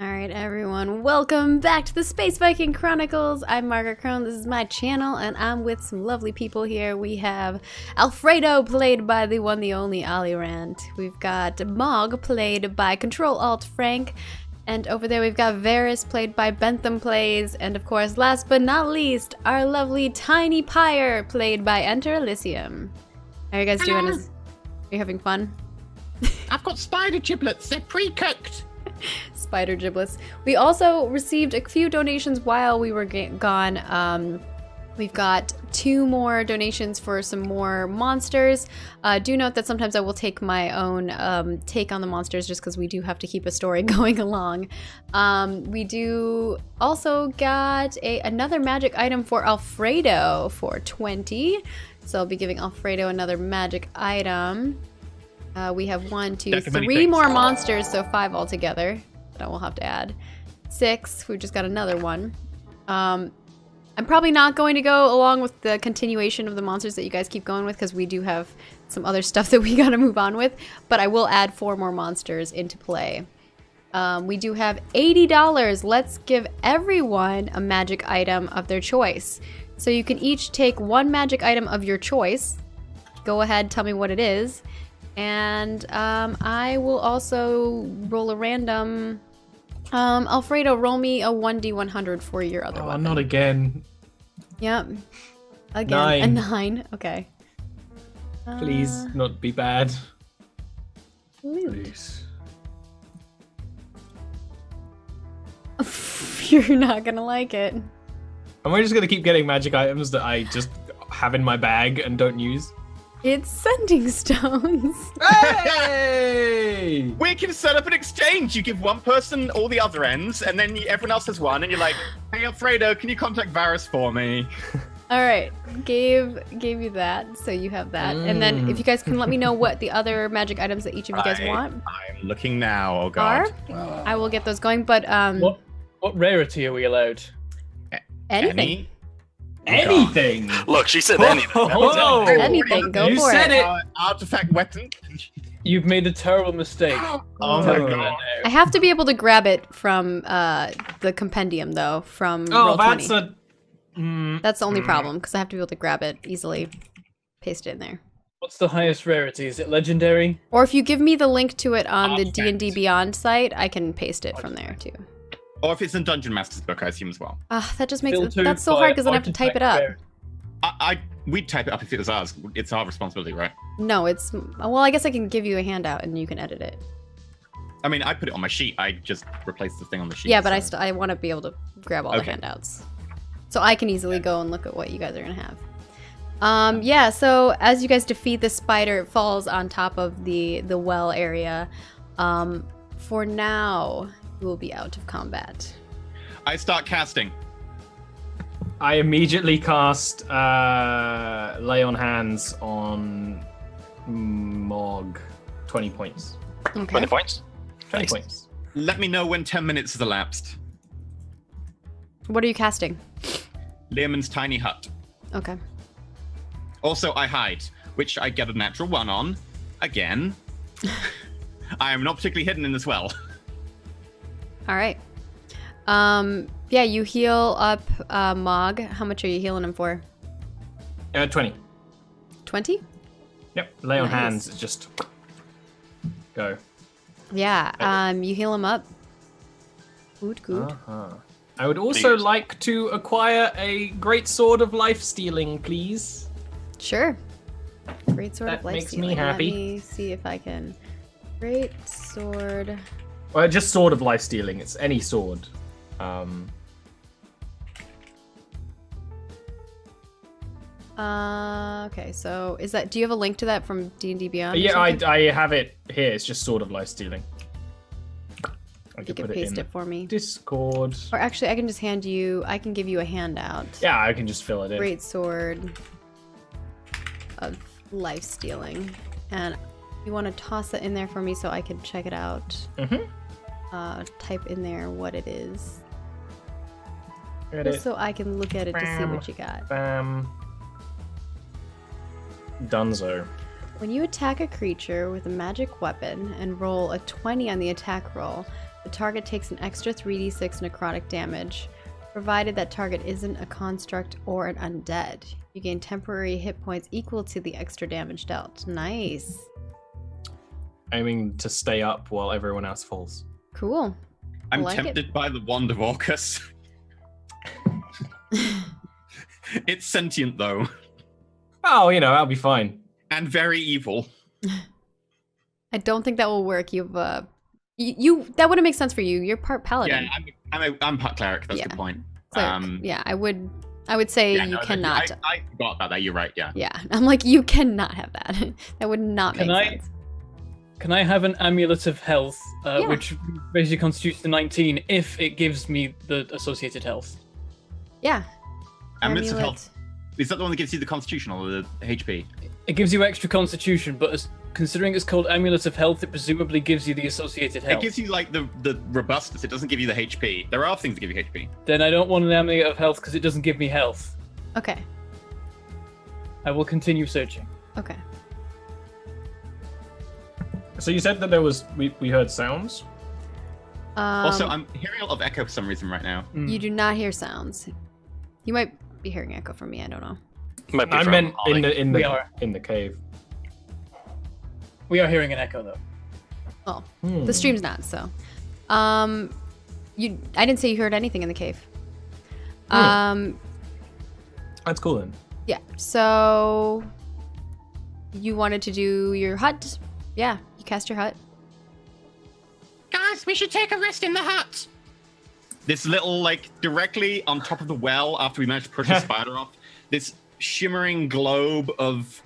Alright everyone, welcome back to the Space Viking Chronicles. I'm Margaret Krohn, this is my channel, and I'm with some lovely people here. We have Alfredo, played by the one, the only Olirant. We've got Mog, played by CtrlAltFrank. And over there we've got Varys, played by BenthamPlays. And of course, last but not least, our lovely Tiny Pyre, played by EnterElysium. How are you guys doing? Are you having fun? I've got spider giblets, they're pre-cooked. Spider giblets. We also received a few donations while we were gone. We've got 2 more donations for some more monsters. Do note that sometimes I will take my own take on the monsters just because we do have to keep a story going along. We do also got another magic item for Alfredo for 20. So I'll be giving Alfredo another magic item. We have 1, 2, 3 more monsters, so 5 altogether that I will have to add. 6, we just got another one. I'm probably not going to go along with the continuation of the monsters that you guys keep going with because we do have some other stuff that we gotta move on with, but I will add 4 more monsters into play. We do have $80. Let's give everyone a magic item of their choice. So you can each take 1 magic item of your choice. Go ahead, tell me what it is. And I will also roll a random. Alfredo, roll me a 1d100 for your other one. Not again. Yep. Again. 9. A 9. Okay. Please not be bad. Loot. Please. You're not gonna like it. Am I just gonna keep getting magic items that I just have in my bag and don't use? It's sending stones. Hey! We can set up an exchange. You give one person all the other ends, and then everyone else has one, and you're like, hey, Alfredo, can you contact Varys for me? All right, gave you that, so you have that. And then if you guys can let me know what the other magic items that each of you guys want I'm looking now, oh god. are, I will get those going, but What rarity are we allowed? anything. Anything! Look, she said anything. Whoa. Anything, go You for said it. Artifact weapon. You've made a terrible mistake. Oh my god. I have to be able to grab it from the compendium, though, from Oh, Roll20. that's That's the only problem, because I have to be able to grab it easily, paste it in there. What's the highest rarity? Is it legendary? Or if you give me the link to it on the Artifact. D&D Beyond site, I can paste it from there, too. Or if it's in Dungeon Master's book, I assume as well. That just makes it, Filtered that's so by hard because then I have to type it up. artifact We'd type it up if it was ours. It's our responsibility, right? No, it's, well, I guess I can give you a handout and you can edit it. I mean, I put it on my sheet. I just replaced the thing on the sheet. Yeah, but so. I want to be able to grab all the Okay. handouts. So I can easily go and look at what you guys are going to have. Yeah, so as you guys defeat the spider, it falls on top of the well area. For now, you will be out of combat. I start casting. I immediately cast Lay on Hands on Mog. 20 points. Okay. 20 points. 20 Nice. points. Let me know when 10 minutes has elapsed. What are you casting? Learman's tiny hut. Okay. Also, I hide, which I get a natural 1 on. Again. I am not particularly hidden in this well. All right. Yeah, you heal up Mog. How much are you healing him for? 20. 20? Yep. Lay on Nice. Hands is just go. Yeah, you heal him up. Good, good. I would also like to acquire a great sword of life stealing, please. Sure. Great sword That of life makes me stealing. happy. Let me see if I can. Great sword. Well, just sword of life stealing. It's any sword. Okay, so is that? Do you have a link to that from D&D Beyond? or Yeah, something? I have it here. It's just sword of life stealing. I You could can put paste in it for me. Discord. Or actually, I can just hand you. I can give you a handout. Yeah, I can just fill it in. Great sword of life stealing, and you want to toss it in there for me so I can check it out. Type in there what it is, just so I can look at it to see what you got. Bam. Dunzo. When you attack a creature with a magic weapon and roll a 20 on the attack roll, The target takes an extra 3d6 necrotic damage, provided that target isn't a construct or an undead. You gain temporary hit points equal to the extra damage dealt. Nice. Aiming to stay up while everyone else falls. Cool. I'm like tempted by the wand of Orcus. It's sentient though, Oh, I'll be fine. and very evil. I don't think that will work. You've you that wouldn't make sense for you. You're part paladin. Yeah, I'm part cleric. That's Yeah. a good point. Cleric. Yeah, I would say Yeah, you no, cannot. I forgot about that. You're right. Yeah. Yeah, I'm like, you cannot have that. That would not make sense. Can I have an amulet of health, Yeah. which basically constitutes the 19 if it gives me the associated health? Yeah. Amulets of Amulet. health. Is that the one that gives you the constitution or the HP? It gives you extra constitution, but considering it's called amulet of health, it presumably gives you the associated health. It gives you like the robustness. It doesn't give you the HP. There are things that give you HP. Then I don't want an amulet of health because it doesn't give me health. Okay. I will continue searching. Okay. So you said that there was we heard sounds. Also, I'm hearing a lot of echo for some reason right now. You do not hear sounds. You might be hearing echo from me. I don't know. Might be I from meant Ollie. We are. in the cave. We are hearing an echo though. Oh, Hmm. the stream's not. So, I didn't say you heard anything in the cave. That's cool then. Yeah. So, you wanted to do your hut? Yeah. You cast your hut. Guys, we should take a rest in the hut. This little, directly on top of the well after we managed to push the spider off, this shimmering globe of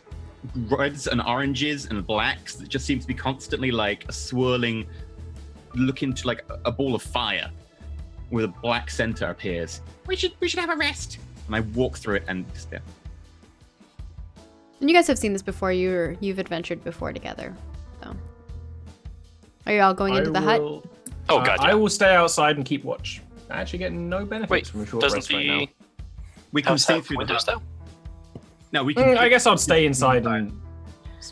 reds and oranges and blacks that just seems to be constantly a swirling look into a ball of fire with a black center appears. We should have a rest. And I walk through it and just And you guys have seen this before. You've adventured before together. So, are you all going into the hut? Oh god, yeah. I will stay outside and keep watch. I actually get no benefits Wait, from a short doesn't rest right now. the we can house see have through the windows hut. though? No, we can. I guess I'll stay inside and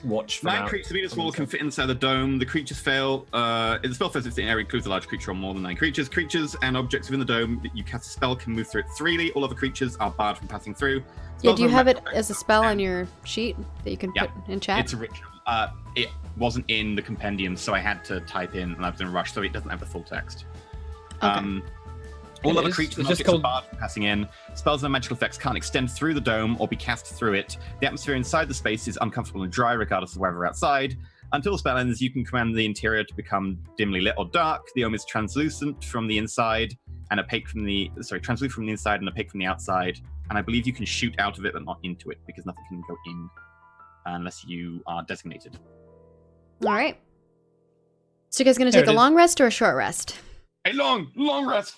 watch for 9 now. creatures of Venus wall can fit inside the dome. The creatures fail. If the spell fails if the area includes a large creature or more than 9 creatures. Creatures and objects within the dome that you cast a spell can move through it freely. All other creatures are barred from passing through. Yeah. Spells Do you are have it magical as a spell on your sheet that you can Yeah. put in chat? It's a ritual. It wasn't in the compendium, so I had to type in, and I was in a rush, so it doesn't have the full text. Okay. All It other is- creatures it's and just objects are called- barred from passing in. Spells and magical effects can't extend through the dome or be cast through it. The atmosphere inside the space is uncomfortable and dry, regardless of weather outside. Until the spell ends, you can command the interior to become dimly lit or dark. The dome is translucent from the inside and opaque from translucent from the inside and opaque from the outside. And I believe you can shoot out of it, but not into it, because nothing can go in unless you are designated. All right. So you guys gonna There take it a is. long rest or a short rest? A long rest.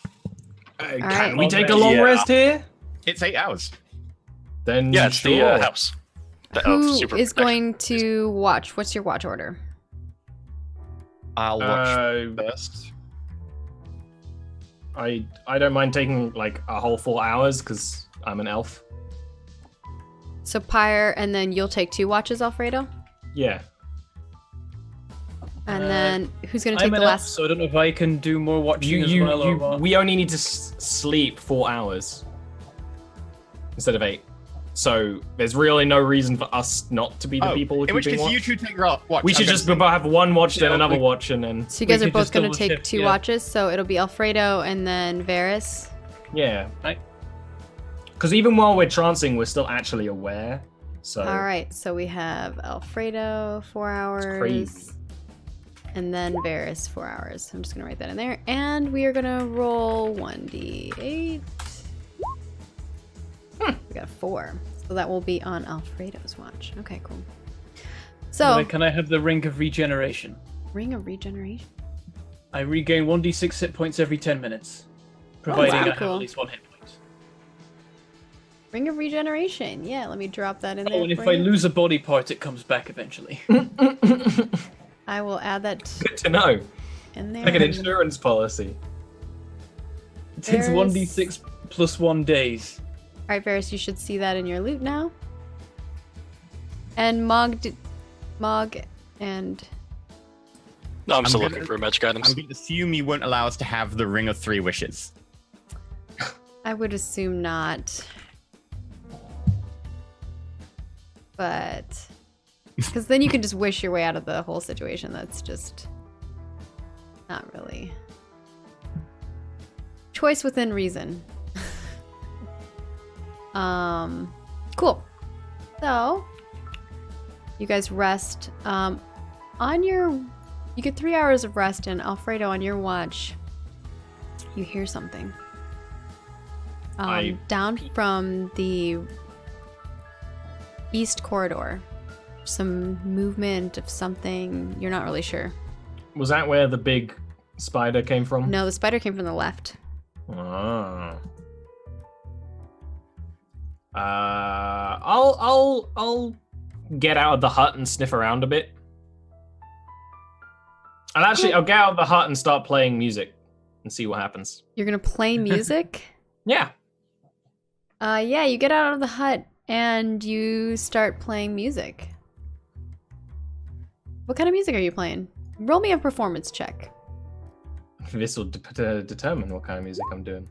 Can right. we take a long Yeah. rest here? It's 8 hours. Then Yeah, it's the sure. house. Who Super is protection. going to watch? What's your watch order? I'll watch Uh, first. I don't mind taking a whole 4 hours because I'm an elf. So Pyre, and then you'll take 2 watches, Alfredo. Yeah. And then who's gonna take I'm the an elf, last? so I don't know if I can do more watching as well or what. We only need to sleep 4 hours instead of 8. So there's really no reason for us not to be the people in which keeping case watch. you two take watch. We should just have one watch, then Yeah, another we- watch, and then So you guys we are could both just gonna double take shift, 2 yeah. watches. So it'll be Alfredo and then Varys. yeah. Right. Because even while we're trancing, we're still actually aware. So All right. So we have Alfredo 4 hours. crazy. And then Varys 4 hours. I'm just gonna write that in there. And we are gonna roll 1d8. We got 4. So that will be on Alfredo's watch. Okay, cool. So Can I have the ring of regeneration? Ring of Regeneration. I regain 1d6 hit points every 10 minutes, providing wow, I have cool. at least 1 hit point. Ring of Regeneration. Yeah, let me drop that in there. Oh, and if for I you. lose a body part, it comes back eventually. I will add that Good to know. in there. Like an insurance policy. It takes There's- 1d6 plus 1 days. All right, Varys, you should see that in your loot now. And Mog and No, I'm still gonna- looking for magic items. I'm going to assume you won't allow us to have the Ring of Three Wishes. I would assume not. But because then you can just wish your way out of the whole situation. That's just not really choice within reason. Cool. So you guys rest. You get 3 hours of rest, and Alfredo, on your watch, you hear something. Down from the east corridor. Some movement of something. You're not really sure. Was that where the big spider came from? No, the spider came from the left. Ah. I'll get out of the hut and sniff around a bit. I'll get out of the hut and start playing music and see what happens. You're gonna play music? Yeah. Yeah, you get out of the hut and you start playing music. What kind of music are you playing? Roll me a performance check. This will determine what kind of music I'm doing.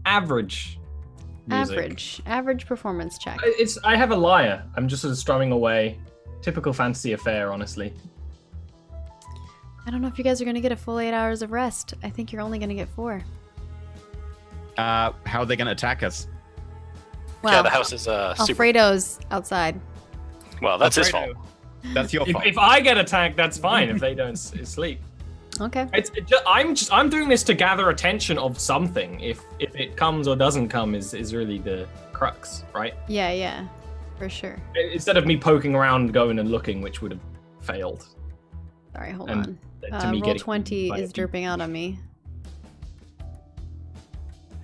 Average music. Average performance check. I have a lyre. I'm just sort of strumming away. Typical fantasy affair, honestly. I don't know if you guys are gonna get a full 8 hours of rest. I think you're only gonna get 4. How are they going to attack us? Well, Yeah, the house is super. Alfredo's outside. Well, that's his fault. Alfredo, That's your fault. If I get attacked, that's fine. If they don't sleep, Okay. I'm doing this to gather attention of something. If it comes or doesn't come is really the crux, right? Yeah, for sure. Instead of me poking around, going and looking, which would have failed. Sorry, hold And on. to me Roll getting 20 by is a few derping out on me.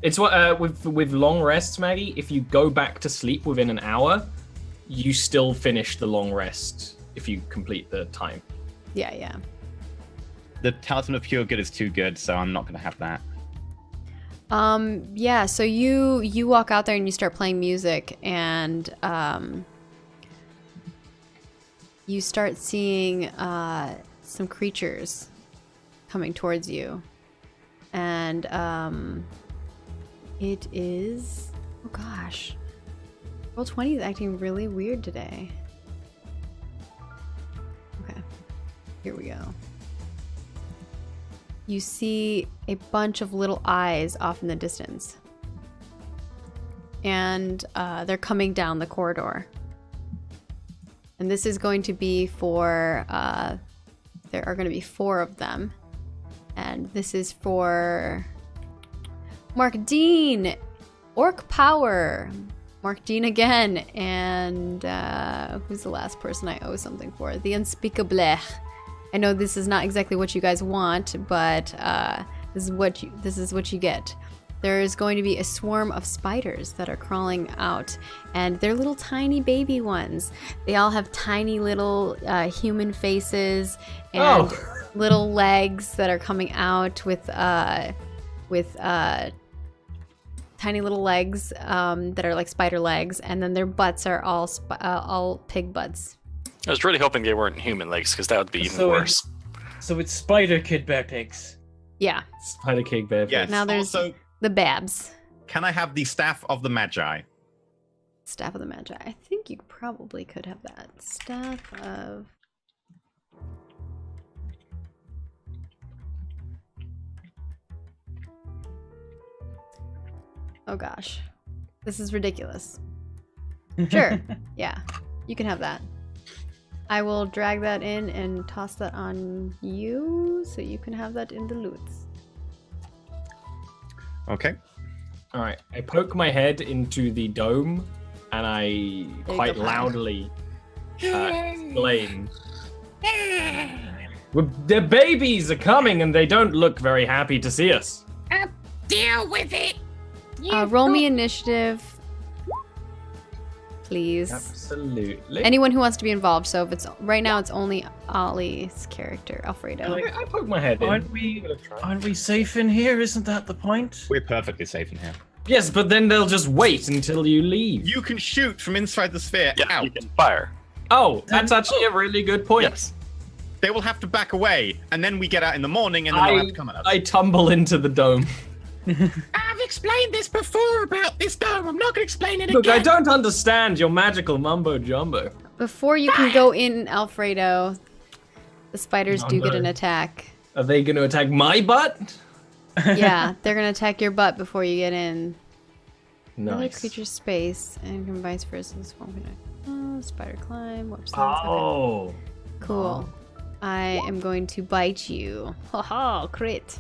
It's what with long rests, Maggie. If you go back to sleep within an hour, you still finish the long rest if you complete the time. Yeah. The Talisman of Pure Good is too good, so I'm not going to have that. Yeah, so you walk out there and you start playing music, and you start seeing some creatures coming towards you. And it is, oh gosh, Roll20 is acting really weird today. Okay, here we go. You see a bunch of little eyes off in the distance. And they're coming down the corridor. And this is going to be for, there are going to be 4 of them. And this is for Mark Dean, Orc Power, Mark Dean again, and who's the last person I owe something for? The Unspeakable. I know this is not exactly what you guys want, but this is what you get. There is going to be a swarm of spiders that are crawling out, and they're little tiny baby ones. They all have tiny little human faces and little legs that are coming out with tiny little legs that are like spider legs, and then their butts are all pig butts. I was really hoping they weren't human legs, because that would be even worse. So it's Spider Kid Bear Pigs. Yeah. Spider Cake Bear. Yes. Now there's Also, the Babs. can I have the Staff of the Magi? Staff of the Magi. I think you probably could have that. Staff of... Oh gosh. This is ridiculous. Sure. Yeah. You can have that. I will drag that in and toss that on you so you can have that in the loots. Okay. All right. I poke my head into the dome, and I There you quite go. loudly exclaim, "The babies are coming, and they don't look very happy to see us." Deal with it. Roll me initiative, please. Absolutely. Anyone who wants to be involved. So if it's right now, it's only Ollie's character, Alfredo. I poke my head in. Aren't we safe in here? Isn't that the point? We're perfectly safe in here. Yes, but then they'll just wait until you leave. You can shoot from inside the sphere Yeah, out. you can fire. Oh, that's actually a really good point. Yes. they will have to back away, and then we get out in the morning, and then they'll have to come at us. I tumble into the dome. I've explained this before about this dome. I'm not going to explain it Look, again. I don't understand your magical mumbo jumbo. Before you can go in, Alfredo, the spiders Oh, do get no. an attack. Are they going to attack my butt? Yeah, they're gonna attack your butt before you get in. Another Nice. creature space and can vice versa. Spider climb. Warp sense. Okay. Oh. Cool. I am going to bite you. Haha, crit.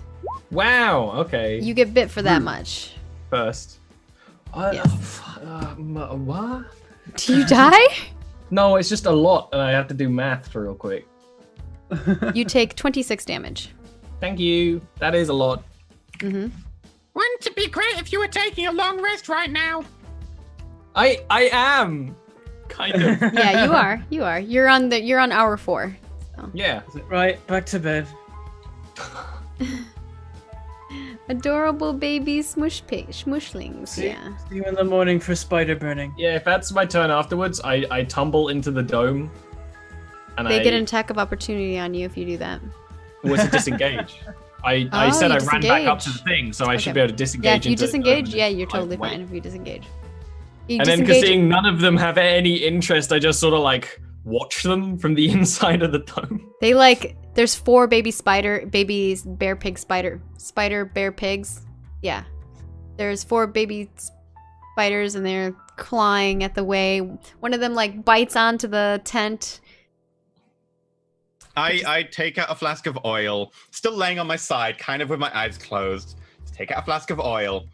Wow. Okay. You get bit for that much. First. Yes. What? Do you die? No, it's just a lot, and I have to do math real quick. You take 26 damage. Thank you. That is a lot. Mm-hmm. Wouldn't it be great if you were taking a long rest right now? I am. Kind of. Yeah, you are. You are. You're on hour 4. Yeah. Right, back to bed. Adorable baby smushlings. See, Yeah. see you in the morning for spider burning. Yeah, if that's my turn afterwards, I tumble into the dome. And They get an attack of opportunity on you if you do that. Was a disengage. I Oh, said you I ran back up to the disengage. thing, so I should Okay. be able to disengage. Yeah, if you into the disengage, dome yeah, and you're just, totally like, fine wait. if you disengage. You And then, because disengage- seeing none of them have any interest, I just sort of like watch them from the inside of the dome. They like there's 4 baby bear bear pigs. Yeah. There's 4 baby spiders and they're clawing at the way. One of them like bites onto the tent. I take out a flask of oil, still laying on my side, kind of with my eyes closed. Take out a flask of oil,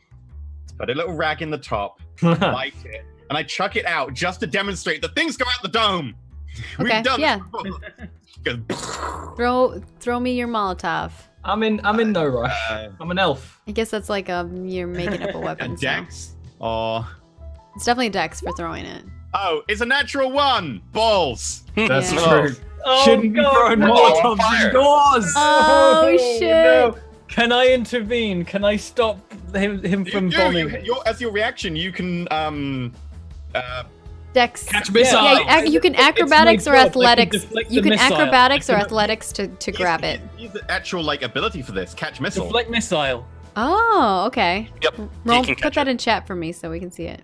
put a little rag in the top, light it, and I chuck it out just to demonstrate that things go out the dome. Okay, We've done yeah. this before. Throw me your Molotov. I'm in no rush. I'm an elf. I guess that's like you're making up a weapon. And so. Dex? Or It's definitely Dex for throwing it. oh, it's a natural 1. Balls. That's Yeah. true. Oh, Shouldn't be God, throwing no. Molotovs Fire. indoors. Oh shit! no. Can I intervene? Can I stop him from bombing? As your reaction, you can Dex. Catch missile. Yeah, you can It's my acrobatics or job, I can athletics. deflect You the can missile. acrobatics or I can athletics to grab it. He's the actual like ability for this. Catch missile. Deflect missile. Oh, okay. Yep. Roll, He can put catch that it. in chat for me so we can see it.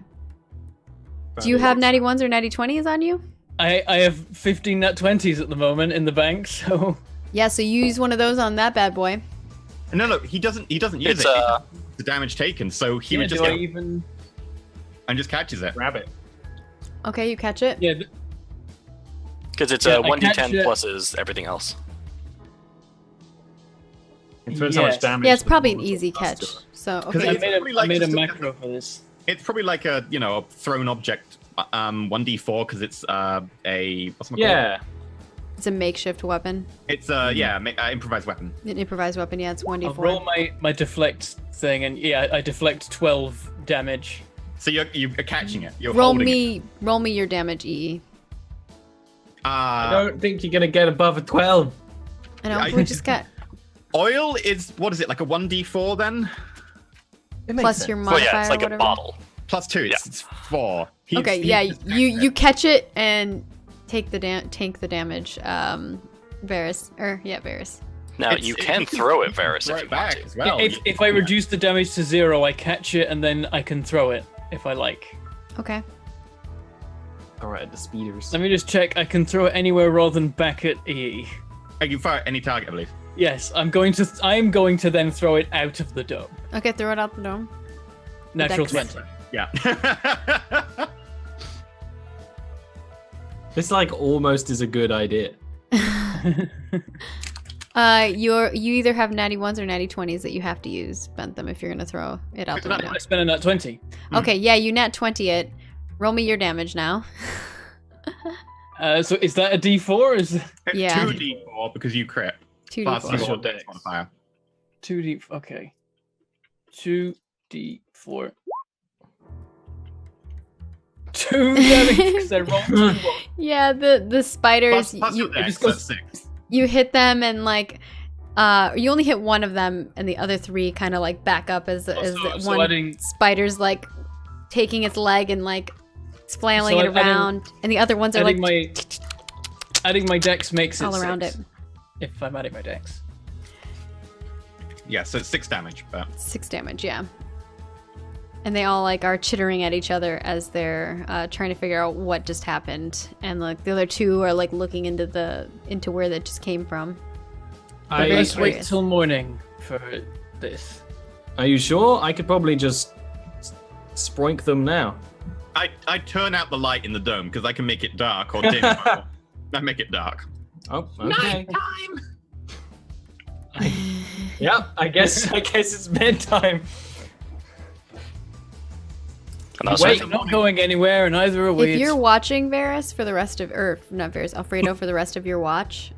Do you have natty 1s or natty 20s on you? I have 15 nat 20s at the moment in the bank, so Yeah, so you use one of those on that bad boy. No, he doesn't use It's it. The damage taken, so he would just do I get even? and just catches it. Grab it. Okay, you catch it. Yeah, Because it's Yeah, a I catch 1d10 it. plus is everything else. It depends how much Yes. damage. Yeah, it's the probably an Molotov easy does catch. to it. So Because okay. I it's made probably a, like I made a just a- macro for this. It's probably like a a thrown object, 1d4 because it's a what's it called? Yeah. It's a makeshift weapon. It's improvised weapon. An improvised weapon. Yeah, it's I'll 1d4. roll my deflect thing, and yeah, I deflect 12 damage. So you're catching it. You're Roll holding me your damage, EE. it. I don't think you're gonna get above a 12. I know. I- We just got Oil is what is it like a 1d4 then? plus your Well, modifier yeah, it's like or a whatever. bottle. Plus 2. It's 4. Okay, yeah, you catch it and take the damage. Varys, Varys. Now, It's- you it- can you can- throw you it, can Varys, throw if it you want back to. as well. If I reduce the damage to 0, I catch it, and then I can throw it if I like. Okay. Alright, the speeders. Let me just check. I can throw it anywhere rather than back at EE. You can fire at any target, I believe. Yes, I'm going to then throw it out of the dome. Okay, throw it out the dome. Natural Dex. 20. Yeah. This like almost is a good idea. You either have natty 1s or natty 20s that you have to use, Bentham, if you're gonna throw it out the window. I spent a nat 20. Okay, yeah, you nat 20 it. Roll me your damage now. So is that a D4? Or is Yeah. 2d4 because you crit. Plus 2d4. your Dex. dex modifier. 2D? Okay. 2D4. 2 damage because I rolled 2. Yeah, the spiders. Plus your you, dex, just goes- that's 6. you hit them and like, you only hit one of them, and the other 3 kind of like back up as so one adding- spider's like taking its leg and like flailing So it adding- around, and the other ones are like Adding my dex makes it all around 6. it. if I'm adding my dex. Yeah, so it's 6 damage, but 6 damage, yeah. And they all like are chittering at each other as they're trying to figure out what just happened, and like the other two are like looking into where that just came from. Let's wait till morning for this. Are you sure? I could probably just sproink them now. I turn out the light in the dome because I can make it dark or dim. I make it dark. Oh, okay. Night time. Yeah, I guess it's bedtime. And also, Wait, I'm not going anywhere, and either are we. If you're watching Varys for the rest of, or not Varys, Alfredo for the rest of your watch,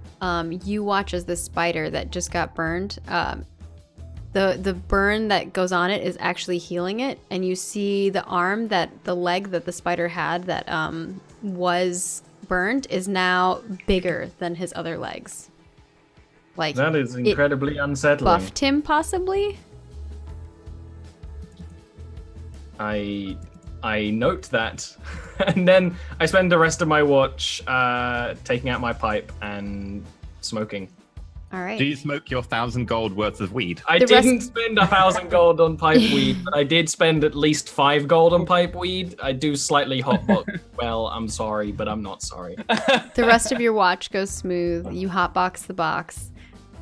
you watch as the spider that just got burned. The burn that goes on it is actually healing it, and you see the leg that the spider had that was burned is now bigger than his other legs. Like That is incredibly unsettling. buffed him possibly. I note that, and then I spend the rest of my watch taking out my pipe and smoking. All right. Do you smoke your 1,000 gold worth of weed? I didn't spend 1,000 gold on pipe weed, but I did spend at least 5 gold on pipe weed. I do slightly hotbox. Well, I'm sorry, but I'm not sorry. The rest of your watch goes smooth. You hotbox the box.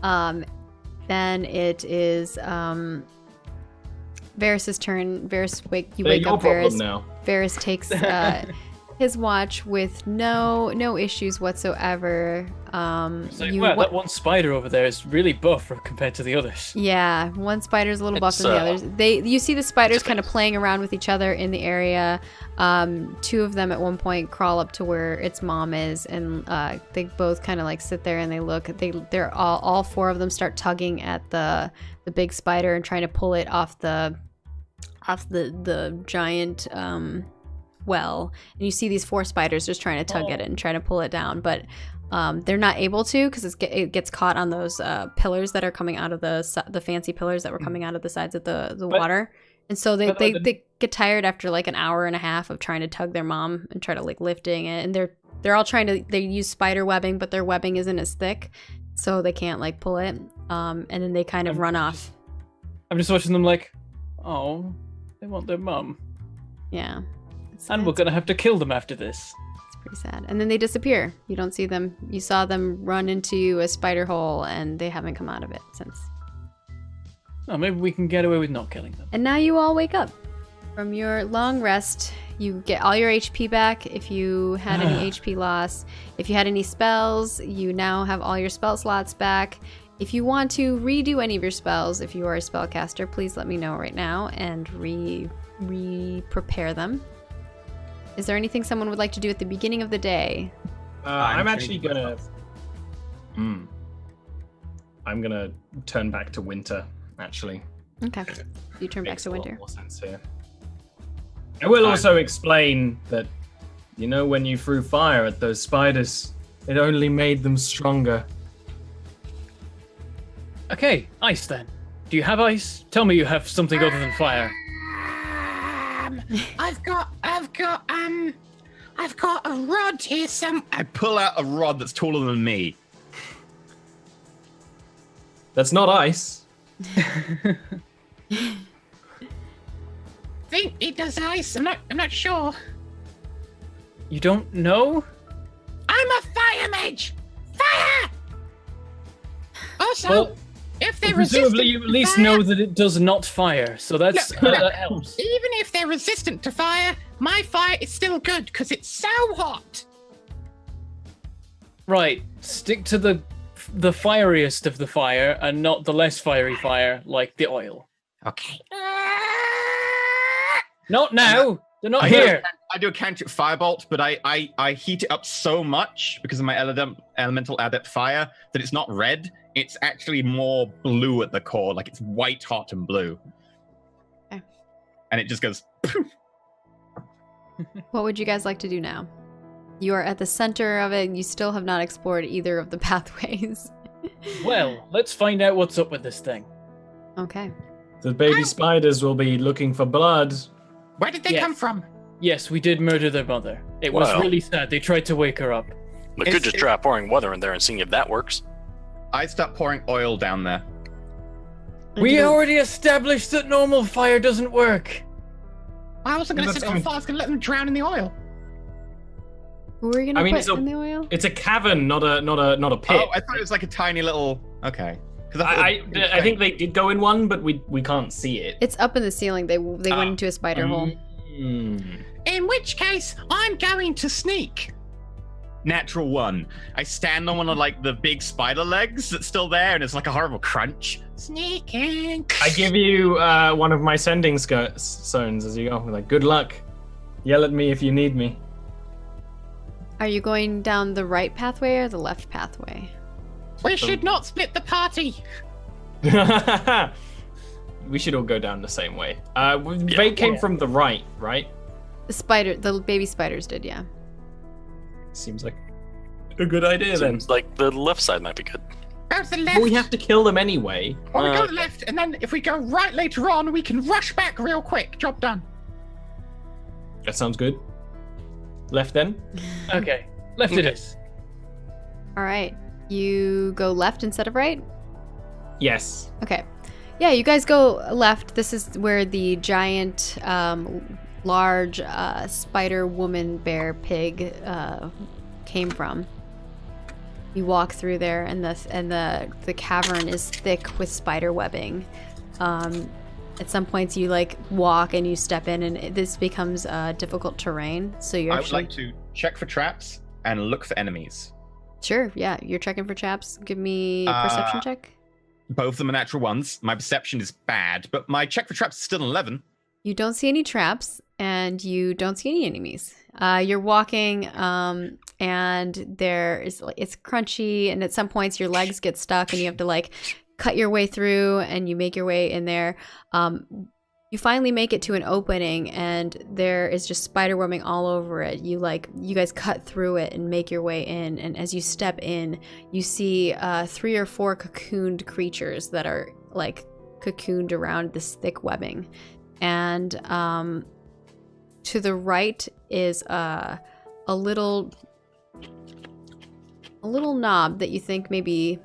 Then it is Varys' turn. Varys, you wake up. Varys. Now. Varys takes his watch with no issues whatsoever. That one spider over there is really buff compared to the others. Yeah, one spider's a little buff It's, than the others. You see the spiders kind of playing around with each other in the area. 2 of them at one point crawl up to where its mom is, and they both kind of like sit there and they look. They're all 4 of them start tugging at the big spider and trying to pull it off the giant well. And you see these 4 spiders just trying to tug at it and try to pull it down, but they're not able to because it gets caught on those pillars that are coming out of the fancy pillars that were coming out of the sides of the water. And so they get tired after like an hour and a half of trying to tug their mom and try to like lifting it. And they're all they use spider webbing, but their webbing isn't as thick, so they can't like pull it. And then they kind of run off. I'm just watching them like, oh, they want their mum. Yeah. And we're gonna have to kill them after this. It's pretty sad. And then they disappear. You don't see them. You saw them run into a spider hole, and they haven't come out of it since. Oh, maybe we can get away with not killing them. And now you all wake up from your long rest. You get all your HP back if you had any HP loss. If you had any spells, you now have all your spell slots back. If you want to redo any of your spells, if you are a spellcaster, please let me know right now and re-prepare them. Is there anything someone would like to do at the beginning of the day? I'm actually gonna. I'm gonna turn back to winter. Actually. Okay. You turn back to winter. Makes a lot more sense here. I will also explain that, when you threw fire at those spiders, it only made them stronger. Okay, ice then. Do you have ice? Tell me you have something other than fire. I've got a rod here. I pull out a rod that's taller than me. That's not ice. Think it does ice. I'm not sure. You don't know? I'm a fire mage. Fire. Also, Well, if they're presumably resistant you at to least fire, know that it does not fire, so that's that helps. even if they're resistant to fire, my fire is still good because it's so hot. Right, stick to the fieriest of the fire and not the less fiery fire like the oil. Okay. Not now. They're not I here. do a cantrip firebolt, but I heat it up so much because of my elemental adept fire that it's not red. It's actually more blue at the core, like it's white hot and blue. Okay. And it just goes poof. What would you guys like to do now? You are at the center of it, and you still have not explored either of the pathways. Well, let's find out what's up with this thing. Okay. The baby spiders will be looking for blood. Where did they Yes. come from? Yes, we did murder their mother. It was Wow. really sad. They tried to wake her up. We could just try pouring water in there and seeing if that works. I start pouring oil down there. We already established that normal fire doesn't work. I wasn't going to That's set it on fire. I was going to let them drown in the oil. Who are you gonna put in the oil? It's a cavern, not a pit. Oh, I thought it was like a tiny little. Okay. I think they did go in one, but we can't see it. It's up in the ceiling. They went into a spider hole. In which case, I'm going to sneak. Natural 1. I stand on one of like the big spider legs that's still there, and it's like a horrible crunch. Sneaking. I give you one of my sending stones as you go. Like, good luck. Yell at me if you need me. Are you going down the right pathway or the left pathway? We should not split the party. We should all go down the same way. They came from the right? The baby spiders did, yeah. Seems like a good idea then. Seems like the left side might be good. Go to the left. But we have to kill them anyway. Or we go left, and then if we go right later on, we can rush back real quick. Job done. That sounds good. Left then? Okay, left it is. All right. You go left instead of right? Yes. Okay. Yeah, you guys go left. This is where the giant, large spider woman bear pig came from. You walk through there, and the cavern is thick with spider webbing. At some points, you like walk and you step in, and this becomes difficult terrain. So you I would like to check for traps and look for enemies. Sure, yeah, you're checking for traps. Give me a perception check. Both of them are natural 1s. My perception is bad, but my check for traps is still an 11. You don't see any traps, and you don't see any enemies. You're walking, and it's crunchy, and at some points your legs get stuck, and you have to like cut your way through, and you make your way in there. You finally make it to an opening, and there is just spider webbing all over it. You guys cut through it and make your way in, and as you step in, you see 3 or 4 cocooned creatures that are like cocooned around this thick webbing. And to the right is a little knob that you think maybe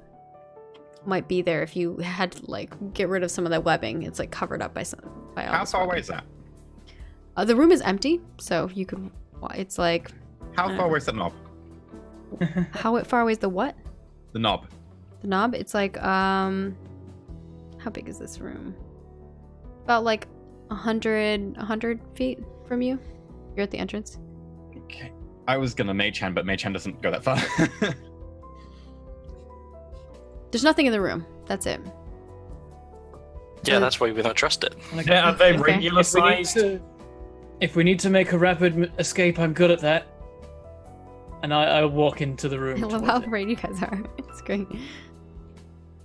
might be there if you had to like get rid of some of that webbing. It's like covered up by all How this far webbing. away is that? The room is empty, so you could. It's like. How far away is that knob? How far away is the what? The knob. The knob? It's like how big is this room? About like 100 feet from you. You're at the entrance. Okay. I was gonna mage hand, but mage hand doesn't go that far. There's nothing in the room. That's it. Yeah, that's why we don't trust it. Yeah, are they Okay. regular sized? If we need to make a rapid escape, I'm good at that. And I walk into the room. I love towards how it. afraid you guys are. It's great.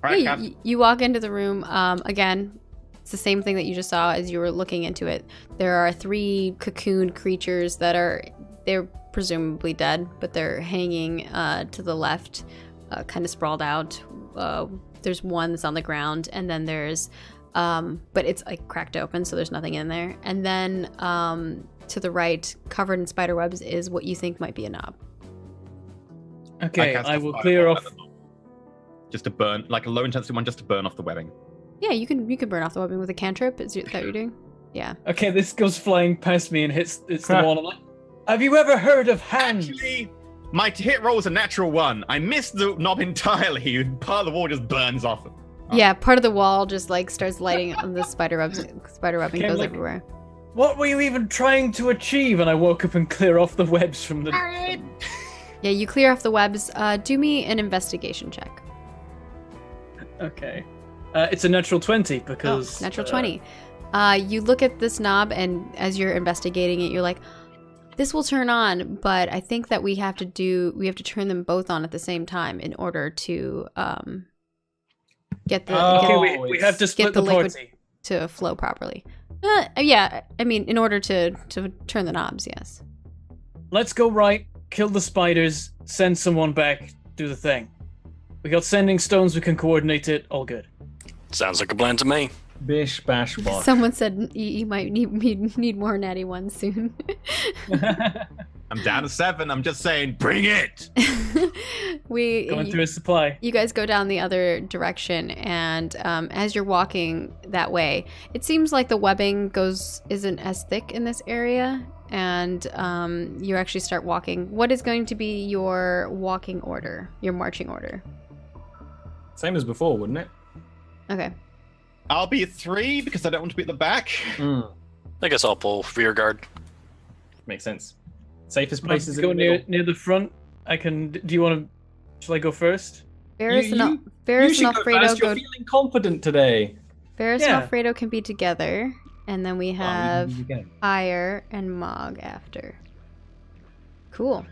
Right, Yeah, Cav? you walk into the room. Again, it's the same thing that you just saw as you were looking into it. There are 3 cocooned creatures they're presumably dead, but they're hanging to the left, kind of sprawled out. There's one that's on the ground, and then there's, but it's like cracked open, so there's nothing in there. And then to the right, covered in spider webs, is what you think might be a knob. Okay, cast I a will fireball clear at off. the knob. Just to burn, like a low intensity one, just to burn off the webbing. Yeah, you can burn off the webbing with a cantrip. Is that what you're doing? Yeah. Okay, this goes flying past me and hits the wall. I'm like, have you ever heard of hands? Actually, my hit roll was a natural 1. I missed the knob entirely. Part of the wall just burns off. Yeah, part of the wall just like starts lighting on the spider webbing Okay, goes like- everywhere. What were you even trying to achieve? And I woke up and clear off the webs from the. Yeah, you clear off the webs. Do me an investigation check. Okay. It's a natural 20 because. Natural 20. You look at this knob, and as you're investigating it, you're like, this will turn on, but I think that we have to turn them both on at the same time in order to get the Okay, we have to split the the liquid- party. to flow properly. Yeah, I mean, in order to turn the knobs, yes. Let's go right, kill the spiders, send someone back, do the thing. We got sending stones, we can coordinate it, all good. Sounds like a plan to me. Bish bash bosh. Someone said you might need more natty ones soon. I'm down to 7. I'm just saying, bring it. Going through a supply. You guys go down the other direction, and as you're walking that way, it seems like the webbing isn't as thick in this area, and you actually start walking. What is going to be your walking order, your marching order? Same as before, wouldn't it? Okay. I'll be 3 because I don't want to be at the back. I guess I'll pull rear guard. Makes sense. Safest places Go in the middle. near the front. I can. Do you want to? Shall I go first? Varys You and should go Alfredo first. You're feeling confident today. Varys Yeah. and Alfredo can be together, and then we have Ire and Mog after. Cool.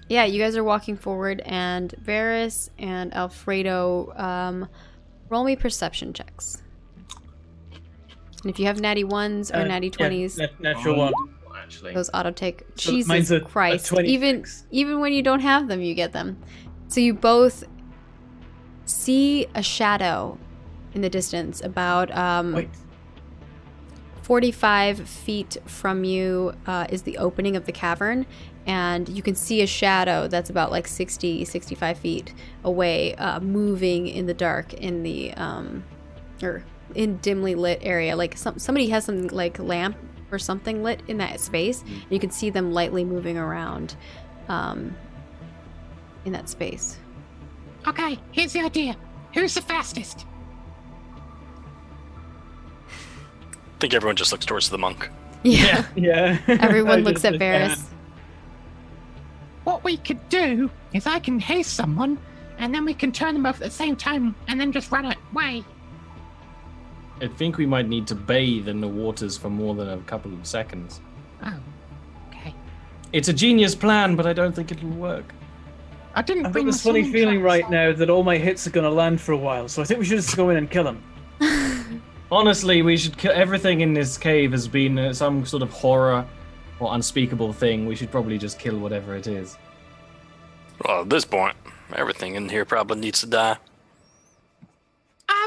Yeah, you guys are walking forward, and Varys and Alfredo, roll me perception checks. And if you have natty 1s or natty 20s, Natural one. Actually. those auto take. So Jesus mine's a Christ! 26. Even when you don't have them, you get them. So you both see a shadow in the distance, about Wait. 45 feet from you is the opening of the cavern, and you can see a shadow that's about like 65 feet away, moving in the dark in the or in dimly lit area. Like somebody has some like lamp or something lit in that space, and you can see them lightly moving around in that space. Okay, here's the idea. Who's the fastest? I think everyone just looks towards the monk. Yeah. Yeah. Everyone I looks just- at Varys. What we could do is I can haste someone, and then we can turn them both at the same time, and then just run away. I think we might need to bathe in the waters for more than a couple of seconds. Oh, okay. It's a genius plan, but I don't think it'll work. I didn't I've bring got the this funny swimming feeling trunks. right now that all my hits are going to land for a while, so I think we should just go in and kill him. Honestly, we should kill everything in this cave has been some sort of horror or unspeakable thing. We should probably just kill whatever it is. Well, at this point, everything in here probably needs to die.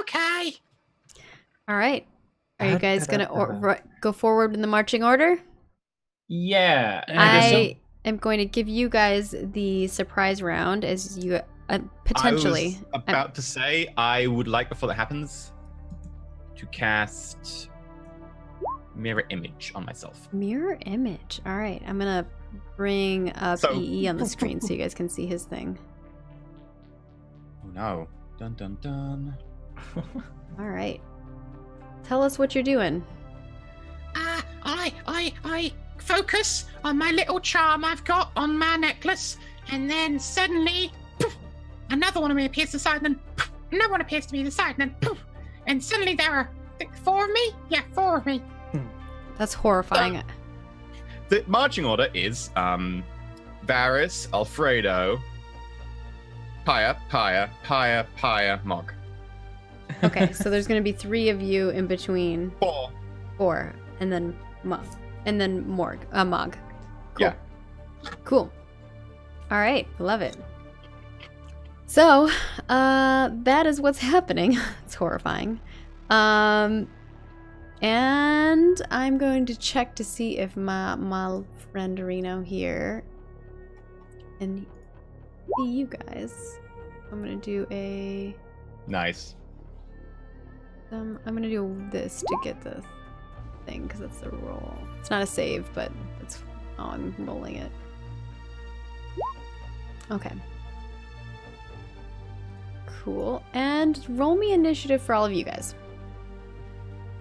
Okay. All right. Are you guys gonna go forward in the marching order? Yeah. I am going to give you guys the surprise round as you potentially. I was about to say, I would like, before that happens, to cast Mirror Image on myself. Mirror image. All right. I'm going to bring up So- EE on the screen so you guys can see his thing. Oh no. Dun dun dun. All right. Tell us what you're doing. I focus on my little charm I've got on my necklace, and then suddenly, poof, another one of me appears to the side, and then poof, another one appears to me to the side, and then poof, and suddenly there are, I think, 4 of me? Yeah, 4 of me. That's horrifying. The marching order is Varys, Alfredo, Paya, Mog. Okay, so there's going to be 3 of you in between 4, and then Mog. Mog. Cool. Yeah. Cool. All right, love it. So, that is what's happening. It's horrifying. And I'm going to check to see if my friend Reno here and see you guys. I'm going to do a... Nice. I'm going to do this to get the thing, because that's the roll. It's not a save, but that's how I'm rolling it. Okay. Cool. And roll me initiative for all of you guys.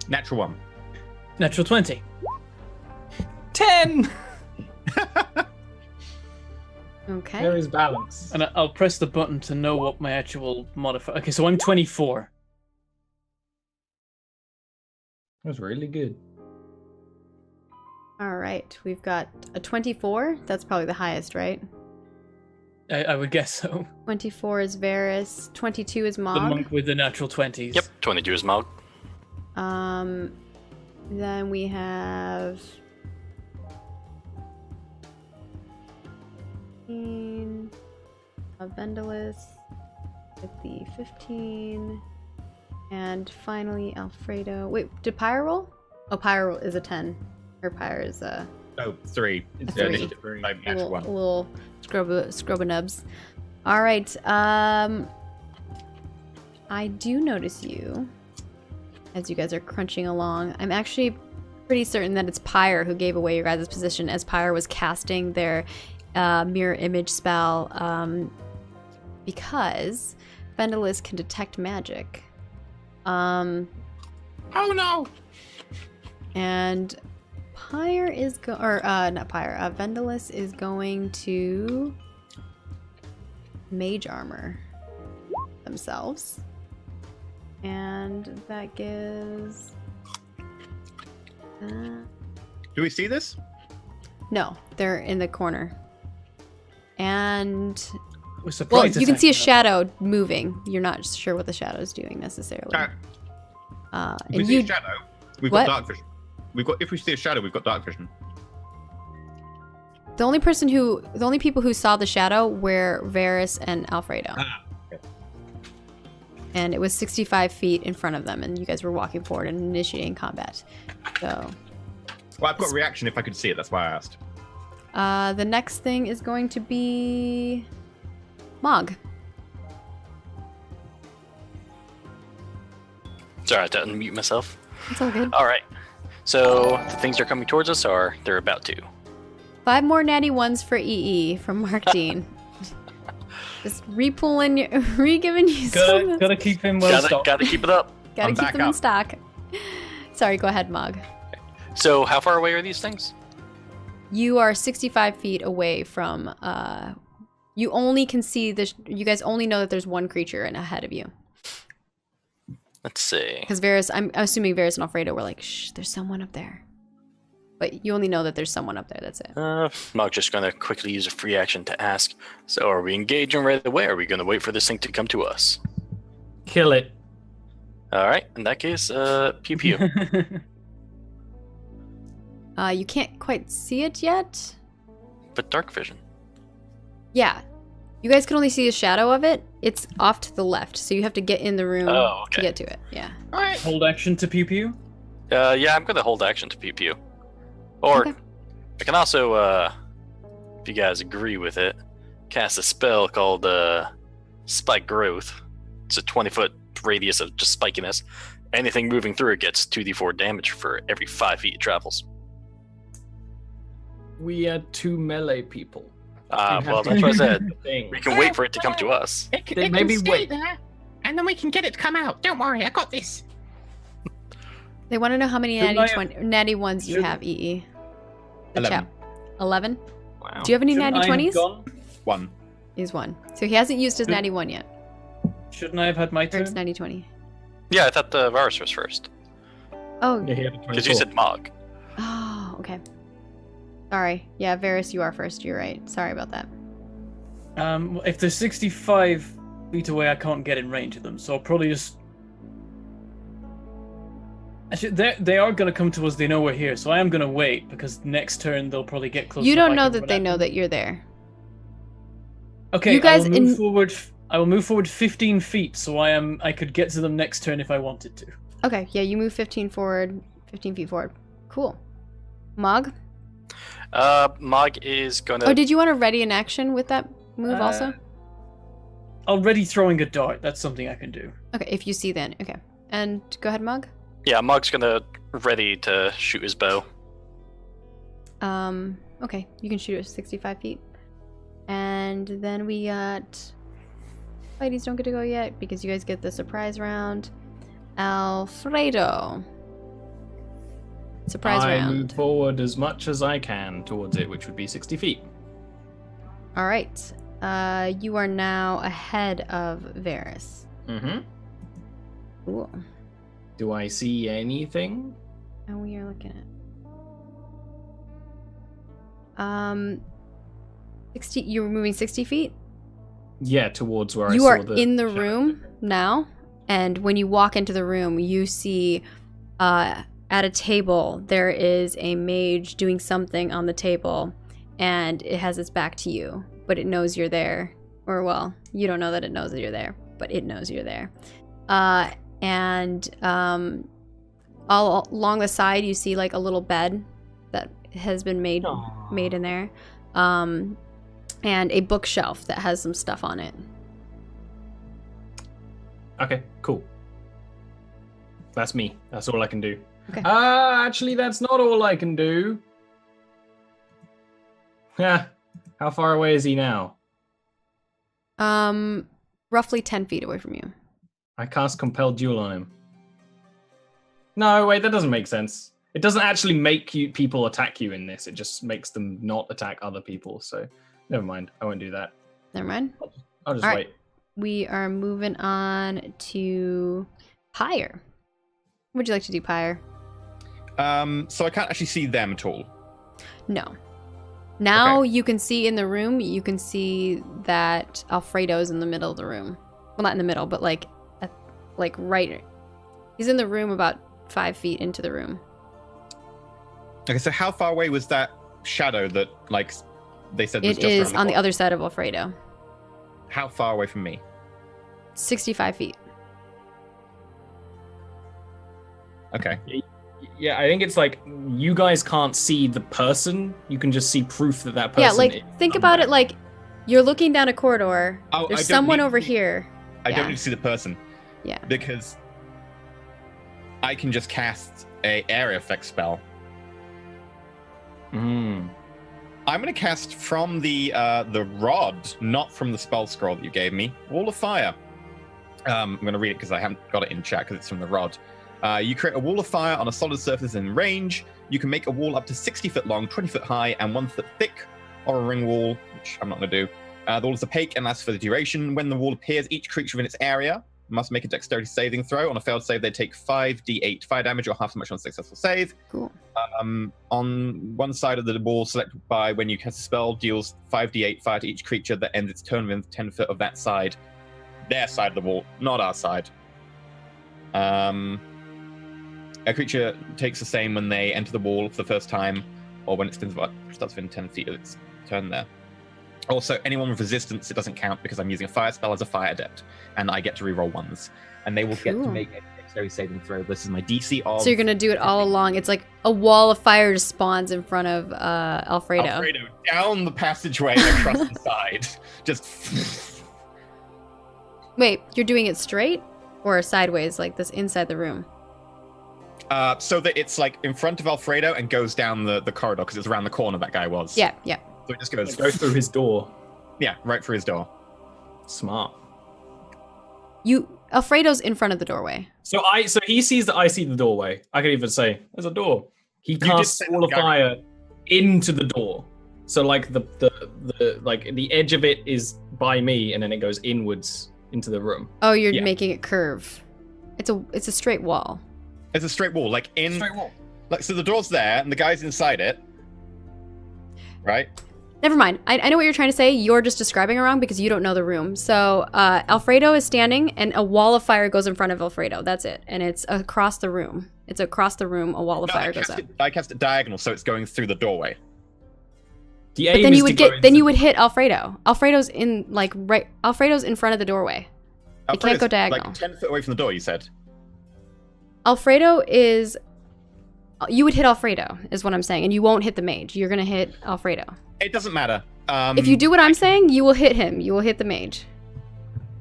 Natural 1. Natural 20. 10! Okay. There is balance. And I'll press the button to know what my actual modifier... Okay, so I'm 24. That was really good. All right. We've got a 24. That's probably the highest, right? I would guess so. 24 is Varys. 22 is The Mog. monk with the natural 20s. Yep, 22 is Mog. Then we have... Vendalis with the 15. And finally, Alfredo. Wait, did Pyre roll? Oh, Pyre is a 10. Or Pyre is a Oh, 3. It's Yeah, three. initiative. I A actually won. little scrub-a-nubs. All right. I do notice you as you guys are crunching along. I'm actually pretty certain that it's Pyre who gave away your guys' position as Pyre was casting their mirror image spell because Vendalis can detect magic. Oh no! And Pyre is not Pyre. Vendalis is going to mage armor themselves, and that gives. Do we see this? No, they're in the corner. And We're surprised well, it's you can see a acting up. shadow moving. You're not sure what the shadow is doing necessarily. If we And see you a shadow, we've What? got dark vision. If we see a shadow, we've got dark vision. The only people who saw the shadow were Varys and Alfredo. Okay. And it was 65 feet in front of them, and you guys were walking forward and initiating combat. So, Well, I've got reaction if I could see it. That's why I asked. the next thing is going to be Mog. Sorry, I had to unmute myself. It's all good. All right. So the things are coming towards us, or they're about to. 5 more natty ones for EE from Mark Dean. Just re-giving you some. Gotta keep him well stocked. Gotta keep it up. Gotta I'm keep back them in up. stock. Sorry, go ahead, Mog. So how far away are these things? You are 65 feet away from. You only can see this. You guys only know that there's one creature ahead of you. Let's see. Because Varys, I'm assuming Varys and Alfredo were like, shh, there's someone up there. But you only know that there's someone up there. That's it. Mog's just gonna quickly use a free action to ask. So are we engaging right away? Or are we gonna wait for this thing to come to us? Kill it. All right. In that case, pew pew. You can't quite see it yet. But dark vision. Yeah. You guys can only see a shadow of it. It's off to the left, so you have to get in the room Oh, to okay. get to it. Yeah. All right. Hold action to pew pew. Yeah, I'm gonna hold action to pew pew. Or Okay. I can also, if you guys agree with it, cast a spell called Spike Growth. It's a 20-foot radius of just spikiness. Anything moving through it gets 2d4 damage for every 5 feet it travels. We had 2 melee people. Well, that's what I said. Thing. We can wait for it to come to us. It can, Then it maybe can stay wait. there, and then we can get it to come out. Don't worry, I got this. They want to know how many natty ones you Should- have, EE. The 11. chap. 11? Wow. Do you have any Shouldn't natty I have 20s? gone? 1. He's 1. So he hasn't used his Should- natty 1 yet. Shouldn't I have had my Or it's turn? natty 20. Yeah, I thought the virus was first. Oh, Yeah, he had a Because you 24. said Mog. oh, okay. Sorry. Yeah, Varys, you are first. You're right. Sorry about that. If they're 65 feet away, I can't get in range of them, so I'll probably just. Actually, they are gonna come to us. They know we're here, so I am gonna wait because next turn they'll probably get close. You enough don't I know can that run they at know them. that you're there. Okay, You guys I will move in- forward. I will move forward 15 feet, so I could get to them next turn if I wanted to. Okay, yeah, you move 15 feet forward. Cool. Mog? Mog is gonna. Oh, did you want to ready an action with that move also? Already throwing a dart. That's something I can do. Okay, if you see then. Okay. And go ahead, Mog. Yeah, Mog's gonna ready to shoot his bow. Okay, you can shoot at 65 feet. And then we got... Fighties don't get to go yet because you guys get the surprise round. Alfredo. Surprise I round. move forward as much as I can towards it, which would be 60 feet. All right. You are now ahead of Varys. Mm-hmm. Cool. Do I see anything? And we are looking at 60. You were moving 60 feet. Yeah, towards where You I are saw the in the shadow. room now, and when you walk into the room, you see at a table there is a mage doing something on the table, and it has its back to you, but it knows you're there. Or well, you don't know that it knows that you're there, but it knows you're there. And all along the side, you see like a little bed that has been made in there, and a bookshelf that has some stuff on it. Okay, cool. That's me. That's all I can do. Okay. Actually, that's not all I can do. Yeah. How far away is he now? Roughly 10 feet away from you. I cast Compel Duel on him. No, wait, that doesn't make sense. It doesn't actually make people attack you in this. It just makes them not attack other people. So, never mind. I won't do that. Never mind. I'll just All wait. right. We are moving on to Pyre. What would you like to do, Pyre? So I can't actually see them at all. No. Now Okay. you can see in the room, you can see that Alfredo's in the middle of the room. Well, not in the middle, but like right. He's in the room about 5 feet into the room. Okay, so how far away was that shadow that, like, they said was It just is around the on the corner? other side of Alfredo. How far away from me? 65 feet. Okay. Yeah, I think it's like you guys can't see the person. You can just see proof that that person. Yeah, is like think about it like you're looking down a corridor. Oh, I There's don't someone need over to- here. I Yeah. don't need to see the person Yeah. because I can just cast a area effect spell. Mm. I'm going to cast from the rod, not from the spell scroll that you gave me. Wall of Fire. I'm going to read it because I haven't got it in chat because it's from the rod. You create a wall of fire on a solid surface in range. You can make a wall up to 60 foot long, 20 foot high, and 1 foot thick, or a ring wall, which I'm not going to do. The wall is opaque and lasts for the duration. When the wall appears, each creature within its area must make a dexterity saving throw. On a failed save, they take 5d8 fire damage or half as much on a successful save. Cool. On one side of the wall selected by when you cast a spell deals 5d8 fire to each creature that ends its turn within 10 foot of that side. Their side of the wall, not our side. A creature takes the same when they enter the wall for the first time, or when it starts within 10 feet of its turn there. Also, anyone with resistance, it doesn't count because I'm using a fire spell as a fire adept, and I get to reroll ones. And they will get to Cool. make a dexterity saving throw. This is my DC of... So you're gonna do it all along. It's like a wall of fire just spawns in front of Alfredo. Alfredo down the passageway across the side. Just... Wait, you're doing it straight or sideways, like this inside the room? so that it's like in front of Alfredo and goes down the corridor because it's around the corner that guy was. Yeah, yeah. So it just goes... Go through his door. Yeah, right through his door. Smart. Alfredo's in front of the doorway. So he sees that I see the doorway. I can even say there's a door. He did casts say Wall of that, Fire into the door. So like the edge of it is by me, and then it goes inwards into the room. Oh, you're Yeah. making it curve. It's a straight wall. It's a straight wall, like in... Straight wall. Like, so the door's there and the guy's inside it. Right? Never mind. I know what you're trying to say. You're just describing it wrong because you don't know the room. So Alfredo is standing and a wall of fire goes in front of Alfredo. That's it. And it's across the room. It's across the room. A wall of fire goes up. I cast it diagonal, so it's going through the doorway. The But aim then is you to would go get. Then into- you would hit Alfredo. Alfredo's in Alfredo's in front of the doorway. It can't go Alfredo's, diagonal. Like 10 foot away from the door, you said. Alfredo is. You would hit Alfredo, is what I'm saying, and you won't hit the mage. You're gonna hit Alfredo. It doesn't matter. If you do what I'm saying, you will hit him. You will hit the mage.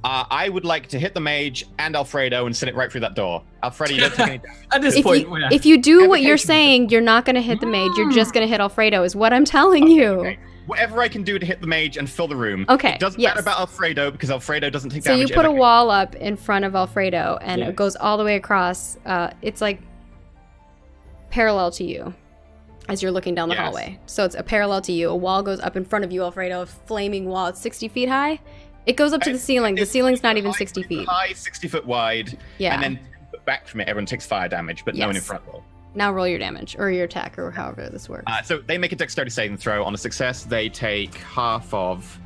I would like to hit the mage and Alfredo and send it right through that door. Alfredo, you don't take any damage. At this If point, you, yeah. if you do what you're Application. saying, you're not gonna hit the mage. You're just gonna hit Alfredo, is what I'm telling you. Okay. Whatever I can do to hit the mage and fill the room. Okay, It doesn't yes. matter about Alfredo because Alfredo doesn't take So you damage. put a ever. wall up in front of Alfredo, and Yeah. it goes all the way across. It's like parallel to you as you're looking down the Yes. hallway. So it's a parallel to you. A wall goes up in front of you, Alfredo. A flaming wall. It's 60 feet high. It goes up to the ceiling. The It's ceiling's not 20 even high, 60 20 feet. High, 60 foot wide. Yeah. And then 10 foot back from it, everyone takes fire damage, but no one in Yes. front will. Now roll your damage or your attack or however this works. So they make a dexterity saving throw. On a success, they take half of.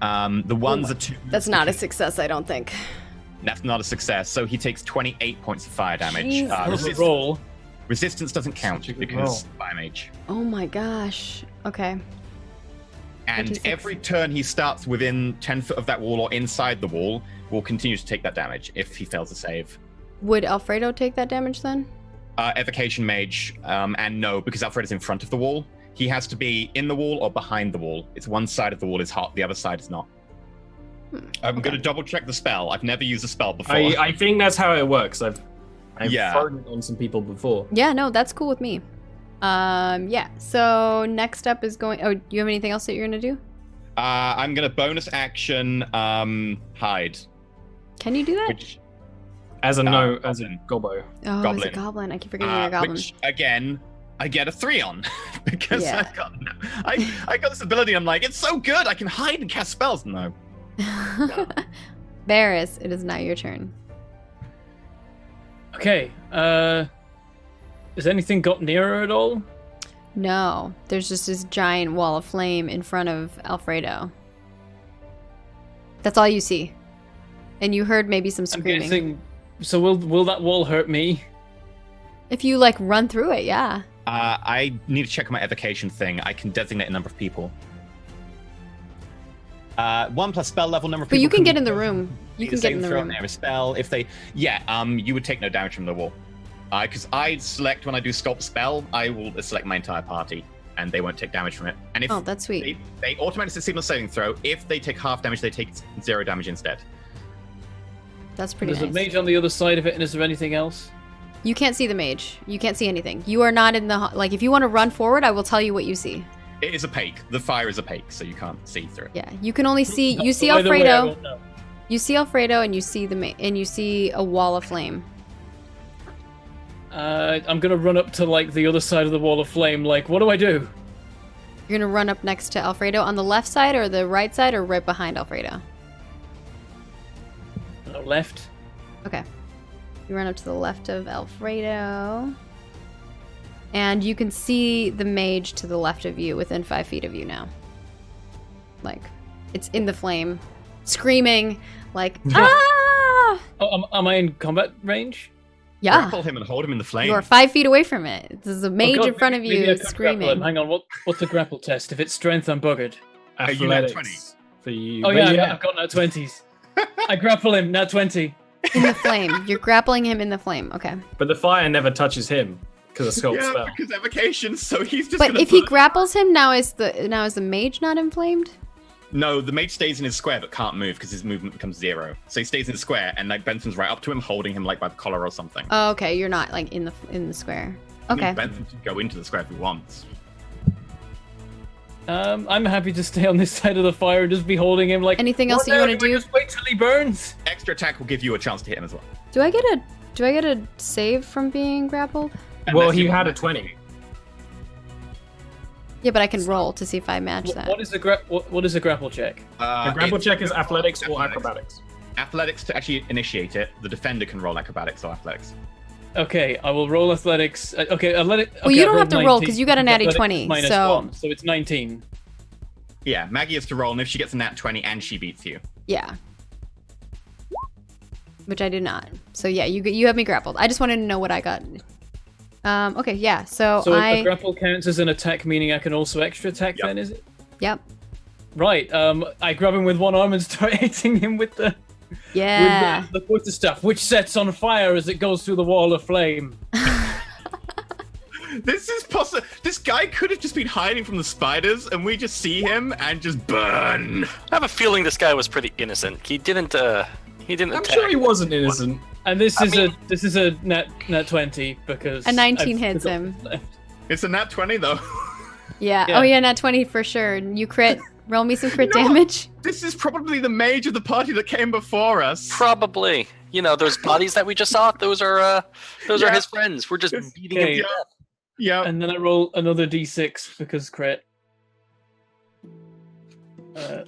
The ones are 2. That's not a success, I don't think. That's not a success. So he takes 28 points of fire damage. Jesus. Hell of a roll. Resistance doesn't count Such a good because fire mage. Oh my gosh. Okay. And 26. every turn he starts within 10 foot of that wall or inside the wall will continue to take that damage if he fails to save. Would Alfredo take that damage then? Evocation Mage, and no, because Alfredo's in front of the wall. He has to be in the wall or behind the wall. It's one side of the wall is hot, the other side is not. I'm going to double check the spell. I've never used a spell before. I think that's how it works. I've Yeah. thrown it on some people before. Yeah, no, that's cool with me. Yeah. So next up is going. Oh, do you have anything else that you're gonna do? I'm going to bonus action hide. Can you do that? Which, As a goblin. gobbo. Oh, Goblin. it's a goblin. I keep forgetting you're a goblin. which, again, I get a 3 on. because Yeah. I got this ability, I'm like, it's so good, I can hide and cast spells. No. Varys, it is now your turn. Okay. Has anything got nearer at all? No, there's just this giant wall of flame in front of Alfredo. That's all you see. And you heard maybe some I'm screaming. guessing. So will that wall hurt me? If you like run through it, yeah. I need to check my evocation thing. I can designate a number of people. 1 plus spell level number of But people. you can get in the room. You Either can get saving in the throw room. and they have a spell. If they, you would take no damage from the wall. Because I select when I do sculpt spell, I will select my entire party, and they won't take damage from it. And if Oh, that's sweet. they automatically succeed on saving throw, if they take half damage, they take 0 damage instead. That's pretty There's nice. a mage on the other side of it, and is there anything else? You can't see the mage. You can't see anything. You are not in the... Like, if you want to run forward, I will tell you what you see. It is opaque. The fire is opaque, so you can't see through it. Yeah, you can only see... You see So either way, I Alfredo. won't know. You see Alfredo, and you see and you see a wall of flame. I'm gonna run up to like the other side of the wall of flame. Like, what do I do? You're gonna run up next to Alfredo on the left side, or the right side, or right behind Alfredo. Left. Okay. You run up to the left of Alfredo. And you can see the mage to the left of you, within 5 feet of you now. Like, it's in the flame, screaming, like, ah! Oh, am I in combat range? Yeah. Grapple him and hold him in the flame. You are 5 feet away from it. There's a Oh, mage God, in front of maybe I you can't grapple screaming. him. Hang on, what's the grapple test? If it's strength, I'm buggered. you nat Athletics for you. Oh But yeah, I've got nat 20s. I grapple him, nat 20. In the flame. You're grappling him in the flame. Okay. But the fire never touches him because of sculpt Yeah, spell. because evocation, so he's just But gonna if he put- grapples him, now is the mage not inflamed? No, the mage stays in his square but can't move because his movement becomes 0. So he stays in the square, and like Bentham's right up to him, holding him like by the collar or something. Oh, okay. You're not like in the square. I mean, Okay. Bentham can go into the square if he wants. I'm happy to stay on this side of the fire and just be holding him. Like, Anything else what that you now? wanna Do I do? Just wait till he burns. Extra attack will give you a chance to hit him as well. Do I get a save from being grappled? Well, Unless he you had a want- 20. Yeah, but I can roll to see if I match that. What is the what is a grapple check? The grapple it's- check is athletics or acrobatics. Athletics to actually initiate it. The defender can roll acrobatics or athletics. Okay, I will roll athletics. Okay, athletic. Well, you don't have to roll, 'cause you got a natty Athletics 20, minus so- 1, so it's 19. Yeah, Maggie has to roll, and if she gets a nat 20 and she beats you. Yeah. Which I did not. So yeah, you have me grappled. I just wanted to know what I got. Okay, yeah. So So I a grapple counts as an attack, mening I can also extra attack. Yep. Then is it? Yep. Right. I grab him with one arm and start hitting him with the Yeah. with the quarterstaff, which sets on fire as it goes through the wall of flame. This is possible. This guy could have just been hiding from the spiders, and we just see him and just burn. I have a feeling this guy was pretty innocent. He didn't I'm attack. sure he wasn't innocent. And this I is mean- a nat 20 because A 19 I've hits forgotten him. left. It's a nat 20 though. Yeah. Yeah. Oh yeah, nat 20 for sure. You crit. Roll me some crit You know what? damage. This is probably the mage of the party that came before us. Probably. You know, those bodies that we just saw, those are Yeah. his friends. We're just It's- beating him okay. to death. Yeah. And then I roll another d6 because crit. There.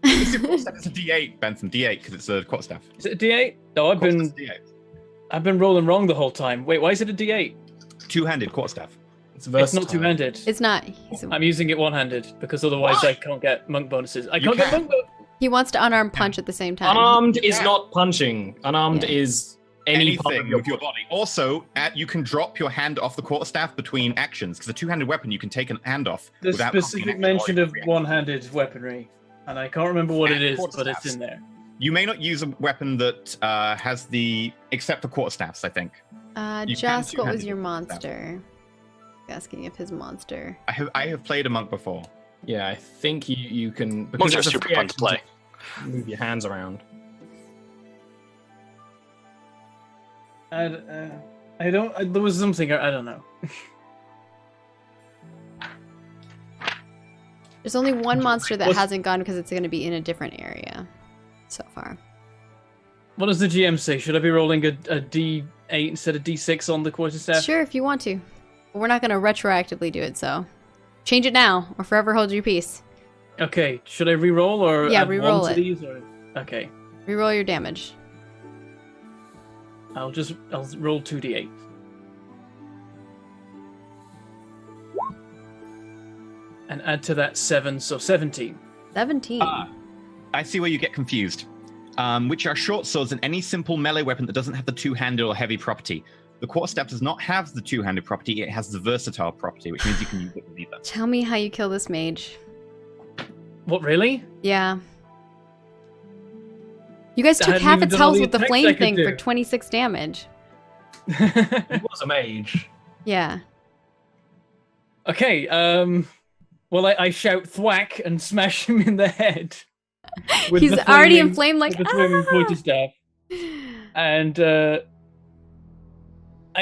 It's a D8, Bentham. D8 because it's a quarterstaff. Is it a d8? No, I've been rolling wrong the whole time. Wait, why is it a d8? Two-handed quarterstaff. It's It's versatile. not two-handed. It's not. I'm using it one-handed because otherwise Why? I can't get monk bonuses. I You can't get can. monk bonuses. He wants to unarmed punch at the same time. Unarmed is Yeah. not punching. Unarmed Yeah. is any part Anything of your with your body. Also, you can drop your hand off the quarterstaff between actions because a two-handed weapon you can take a hand off The without costing specific an action or mention a of reaction. one-handed weapry, and I can't remember what it And is, but quarterstaffs. it's in there. You may not use a weapon that has the except for quarterstaffs, I think. You can Just what was two-handed your with monster? Asking if his monster. I have played a monk before. Yeah, I think you can. Because Monks are it's a super free fun to action play. Move your hands around. I don't. There was something I don't know. There's only one monster that What's- hasn't gone because it's going to be in a different area so far. What does the GM say? Should I be rolling a D8 instead of D6 on the quarterstaff? Sure, if you want to. But we're not going to retroactively do it, so change it now or forever hold your peace. Okay. Should I re-roll or Yeah, add re-roll one it. to these? Or... Okay. Reroll your damage. I'll roll 2d8. And add to that 7, so 17. 17. I see where you get confused. Which are short swords and any simple melee weapon that doesn't have the two-handed or heavy property. The quarterstaff does not have the two-handed property, it has the versatile property, which means you can use it with either. Tell me how you kill this mage. What, really? Yeah. You guys I took hadn't half even its done all health the with the attacks flame I could thing for do. 26 damage. It was a mage. Yeah. Okay, well, I shout thwack and smash him in the head. with He's the already flaming- inflamed like, with the flaming "Ah!" quarterstaff. And,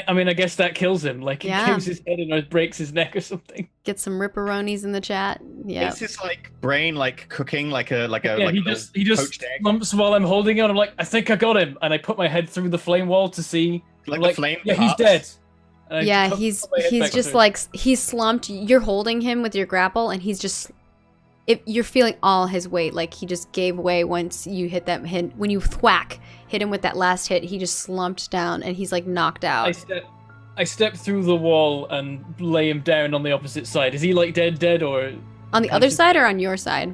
I mean, I guess that kills him. Like, he Yeah. gives his head in or breaks his neck or something. Get some ripperonis in the chat. Yeah. Is his like brain like cooking like a Yeah, he a just poached egg? slumps while I'm holding it. I'm like, I think I got him. And I put my head through the flame wall to see. Like I'm the flame Yeah, he's cuts? dead. And I Yeah, put he's my head back just through. like he's slumped. You're holding him with your grapple, and he's just. You're feeling all his weight, like he just gave way once you hit that hit. When you hit him with that last hit, he just slumped down, and he's like knocked out. I step through the wall and lay him down on the opposite side. Is he like dead or? On the other side or on your side?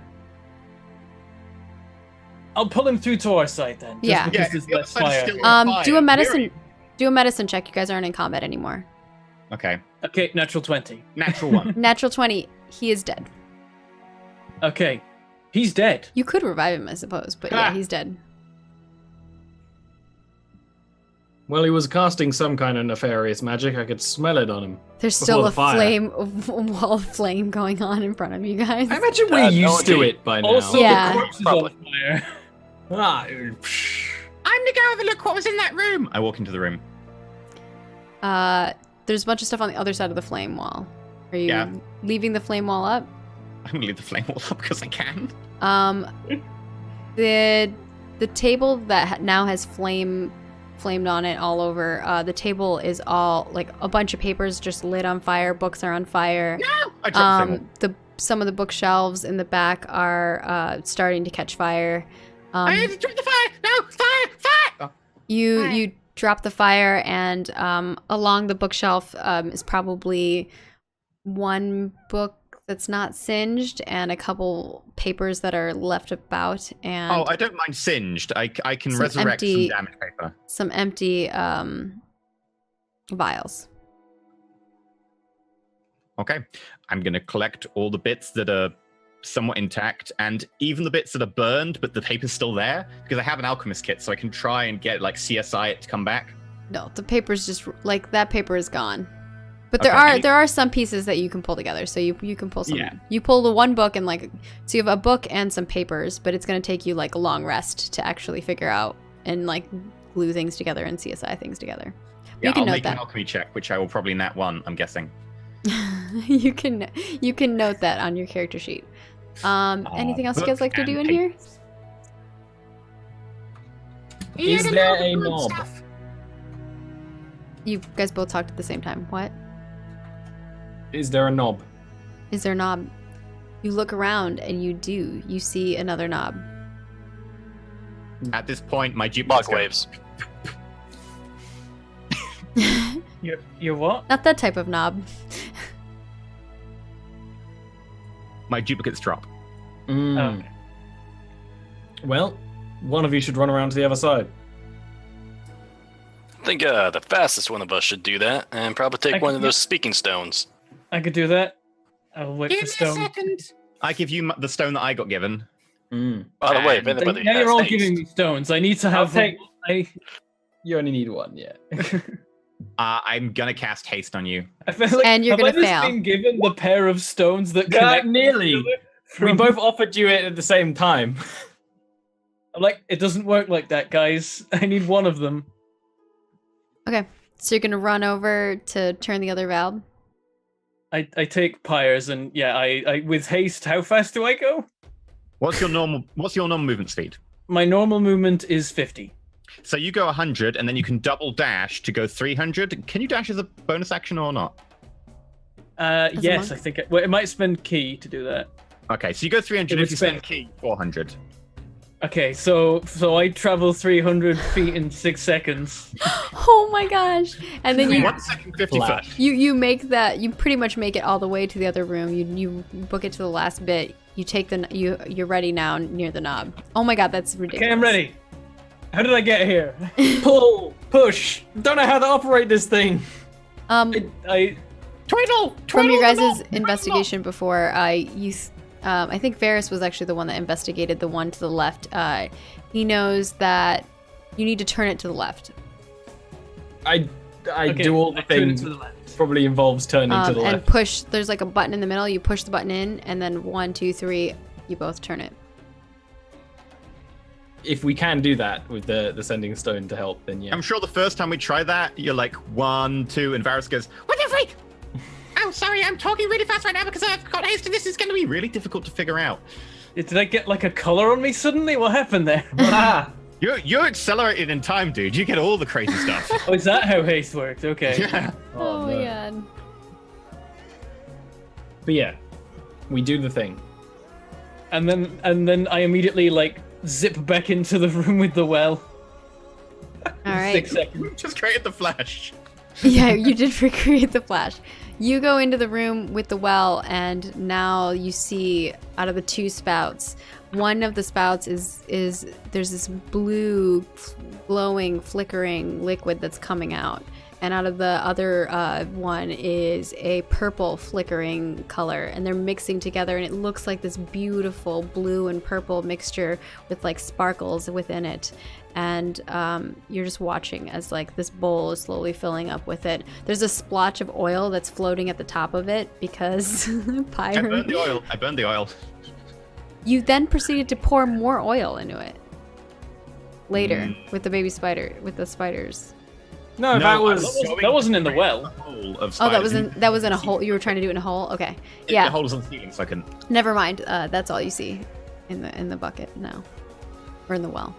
I'll pull him through to our side then. Just Yeah. because Yeah, there's the other less side is fire. still on fire. Do a medicine. Very- Do a medicine check. You guys aren't in combat anymore. Okay. Okay, natural 20. Natural one. Natural 20. He is dead. Okay, he's dead. You could revive him, I suppose, but yeah, he's dead. Well, he was casting some kind of nefarious magic. I could smell it on him. There's Before still the a fire. wall of flame going on in front of you guys. I imagine we're no, used to indeed. it by now. Also, Yeah. the corpse is Probably. on fire. Ah, I'm to go have a look what was in that room. I walk into the room. There's a bunch of stuff on the other side of the flame wall. Are you Yeah. leaving the flame wall up? I'm gonna leave the flame wall up because I can. The table that now has flamed on it all over. The table is all like a bunch of papers just lit on fire. Books are on fire. I dropped the flame wall. Some of the bookshelves in the back are starting to catch fire. I had to drop the fire. No, fire. You drop the fire, and along the bookshelf is probably one book that's not singed and a couple papers that are left about, and Oh, I don't mind singed. I can Some resurrect empty- some damaged paper. some empty vials. Okay. I'm gonna collect all the bits that are somewhat intact, and even the bits that are burned, but the paper's still there, because I have an alchemist kit, so I can try and get like CSI it to come back. No, the paper's just like that paper is gone. But there Okay. there are some pieces that you can pull together. So you can pull some. Yeah. You pull the one book and like so you have a book and some papers, but it's gonna take you like a long rest to actually figure out and like glue things together and CSI things together. Yeah, you can I'll note make an that. alchemy check, which I will probably nat 1, I'm guessing. you can note that on your character sheet. Anything else you guys book like to do and in here? papers. He Is had there lot of a good knob? stuff. You guys both talked at the same time. What? is there a knob? Is there a knob? You look around and you do. You see another knob. At this point, my Bug duplicate's waves. You're what? Not that type of knob. My duplicates drop. Mm. Okay. Well, one of you should run around to the other side. I think the fastest one of us should do that, and probably take one of those speaking stones. I could do that. I'll wait Give for me a stone. second. I give you the stone that I got given. By the way, if And anybody Now has you're all haste, giving me stones. I need to have. You only need one, yeah. I'm gonna cast haste on you. I feel like And you're have I gonna just fail. been given the pair of stones that Yeah, connect nearly. each other We from- both offered you it at the same time. I'm like, it doesn't work like that, guys. I need one of them. Okay, so you're gonna run over to turn the other valve. I take pyres and yeah, I with haste. How fast do I go? What's your normal movement speed? My normal movement is 50. So you go 100, and then you can double dash to go 300. Can you dash as a bonus action or not? a Yes, monk? I think. Well, it might spend key to do that. Okay, so you go 300 It would if you spend spend- key 400. Okay, so I travel 300 feet in 6 seconds. Oh my gosh! And then you 1 second 50 foot. Flash. you make that. You pretty much make it all the way to the other room. You book it to the last bit. You take you're ready now near the knob. Oh my god, that's ridiculous. Okay, I'm ready. How did I get here? Pull, push. Don't know how to operate this thing. I Twiddle! From your Twiddle the guys' knob! investigation before, I think Varys was actually the one that investigated the one to the left. He knows that you need to turn it to the left. I okay, do all the I turn it things. to the left. Probably involves turning to the And left. push. There's like a button in the middle. You push the button in, and then 1, 2, 3. You both turn it. If we can do that with the sending stone to help, then yeah. I'm sure the first time we try that, you're like 1, 2, and Varys goes, "What the freak?" Oh, sorry, I'm talking really fast right now because I've got haste and this is going to be Really difficult to figure out. Did I get like a color on me suddenly? What happened there? Ah, You're accelerated in time, dude. You get all the crazy stuff. Oh, is that how haste works? Okay. Yeah. Oh, no. my god. But yeah, we do the thing. And then I immediately like zip back into the room with the well. All right. 6 seconds. Just created the flash. Yeah, you did recreate the flash. You go into the room with the well, and now you see out of the 2 spouts, one of the spouts is there's this blue, glowing, flickering liquid that's coming out, and out of the other one is a purple, flickering color, and they're mixing together, and it looks like this beautiful blue and purple mixture with like sparkles within it. And you're just watching as like this bowl is slowly filling up with it. There's a splotch of oil that's floating at the top of it because I burned the pyro. oil. You then proceeded to pour more oil into it later with the baby spider, with the spiders. No, No, that I was going that wasn't in the to well. a hole of Oh, spiders. that was in a hole. You were trying to do it in a hole. Okay, The yeah. hole was on the ceiling, so I couldn't. Never mind. That's all you see in the bucket now, or in the well.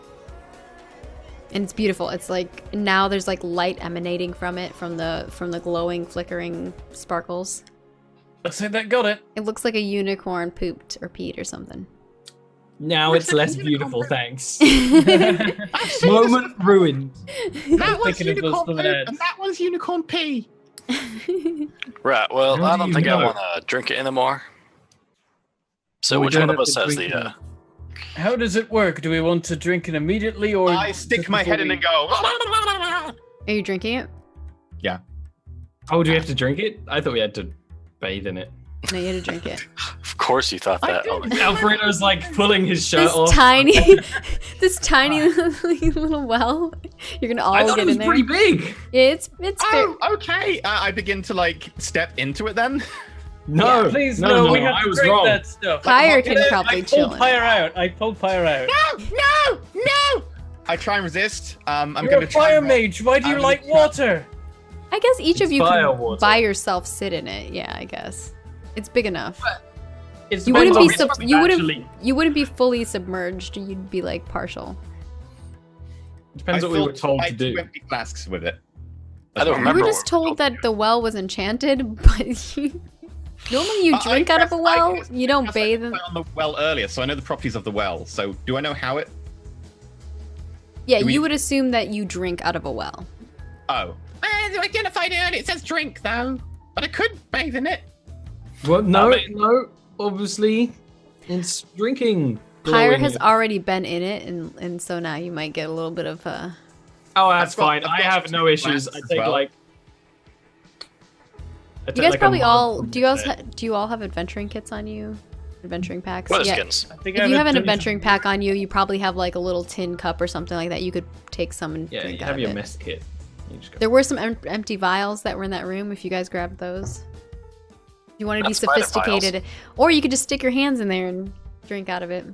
And it's beautiful. It's like now there's like light emanating from it, from the glowing, flickering sparkles. Let's say that got it. It looks like a unicorn pooped or peed or something. now Where's it's the less unicorn beautiful. poop? Thanks. I've seen Moment ruined. That one's thinking of those unicorn poop fun ads. and that one's unicorn pee. Right. Well, How I do don't you think I know? want to drink it anymore. So Well, we which don't one of have us to has drink the? it. How does it work? Do we want to drink it immediately or I stick just my before head in we- and go. Are you drinking it? Oh, do we have to drink it? I thought we had to bathe in it. No, you had to drink it. Of course, you thought that. Oh, Alfredo's like pulling his shirt This off. tiny, this tiny little well. You're gonna all I thought get it was in there. pretty big. It's Oh, okay. I begin to like step into it then. No, Please, no, we have I to was drink wrong. that stuff. Pyre Get can it? probably I chill pulled in Pyre out. I pulled Pyre out. No! I try and resist. I'm You're gonna a try. fire and- mage. Why do you I'm like gonna try- water? I guess each of It's you can fire water. by yourself sit in it. Yeah, I guess it's big enough. It You wouldn't be depends on sub- which you actually- you wouldn't be fully submerged. You'd be like partial. Depends I what we were filled told my to 2 do. empty flasks with it. I don't You remember. were what just we told that the well was enchanted, but normally you I drink out of a guess- I well. guess- You don't I guess I bathe in. played on the well earlier, so I know the properties of the well. So do I know how it? Yeah, do we- you would assume that you drink out of a well. Oh, I identified it earlier. It says drink though, but I could bathe in it. Well, no, I mean- no. Obviously, it's drinking. Pyre glowing has in- already been in it, and so now you might get a little bit of Oh, that's I've got- fine. I've I got have no 2 issues. I flasks as take well. like. I You take, guys like, a probably mug all from do. You there. do you all have adventuring kits on you? Adventuring packs. Weatherskins. I think If you have an a adventuring pack on you, you probably have like a little tin cup or something like that. You could take some and Yeah, drink you out have of your it. mess kit. You just go. There were some empty vials that were in that room. If you guys grabbed those, if you want to be Not spider sophisticated, or you could just stick your hands in there and drink out of it.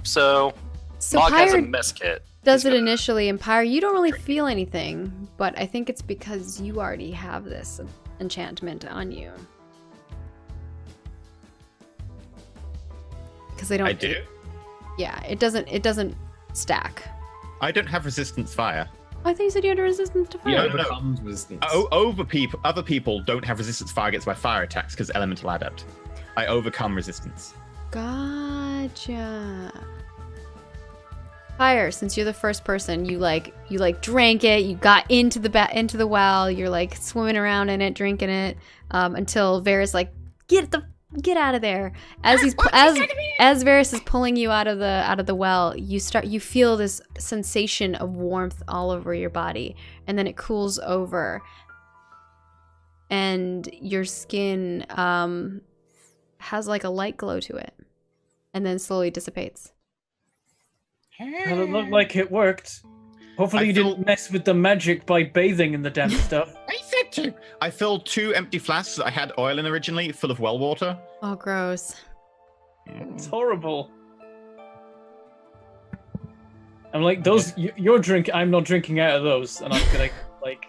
So So Mog has a Pyre mess kit. does He's it gonna- initially, and Pyre, you don't really feel anything, but I think it's because you already have this enchantment on you. Because they don't. I do. Yeah, it doesn't stack. I don't have resistance fire. I think you said you had a resistance to fire. He No, no. overcomes resistance. Other people don't have resistance fire against my fire attacks because elemental adept. I overcome resistance. Gotcha. Fire, since you're the first person, you drank it, you got into the well, you're like swimming around in it, drinking it, until Varys like, get out of there. As Varys is pulling you out of the well, you feel this sensation of warmth all over your body, and then it cools over, and your skin has like a light glow to it, and then slowly dissipates. Well, it looked like it worked. Hopefully you didn't mess with the magic by bathing in the damn stuff. I said to. I filled 2 empty flasks that I had oil in originally, full of well water. Oh, gross. It's horrible. I'm like, those, your drink, I'm not drinking out of those, and I'm gonna, like,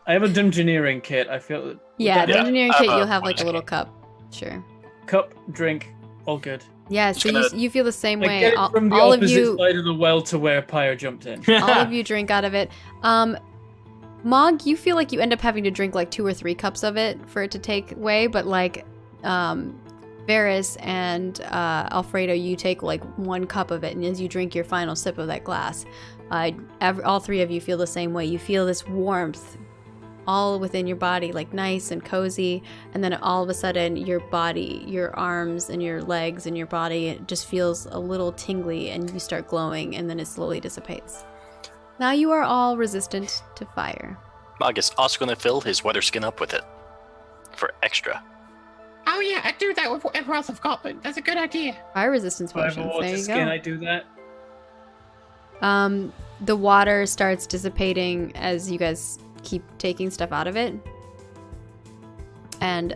I have a dungeoneering kit, I feel. Yeah, that- engineering kit, you'll have like a Wonderkin. little cup. Sure. Cup, drink, all good. Yeah, so you feel the same I way. get it from the all of opposite you, side of the well to where Pyre jumped in. all of you drink out of it. Mog, you feel like you end up having to drink like 2 or 3 cups of it for it to take away, but like, Varys and Alfredo, you take like 1 cup of it, and as you drink your final sip of that glass, all 3 of you feel the same way. You feel this warmth all within your body, like nice and cozy, and then all of a sudden your body, your arms and your legs and your body, it just feels a little tingly, and you start glowing, and then it slowly dissipates. Now you are all resistant to fire. Mog is also going to fill his weather skin up with it for extra. Oh yeah, I do that with whatever else I've got, but that's a good idea. Fire resistance If I have a potions. water There you skin, go. I do that. The water starts dissipating as you guys keep taking stuff out of it, and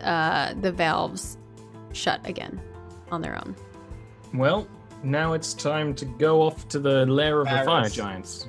the valves shut again on their own. Well, now it's time to go off to the lair of the fire Varys. giants.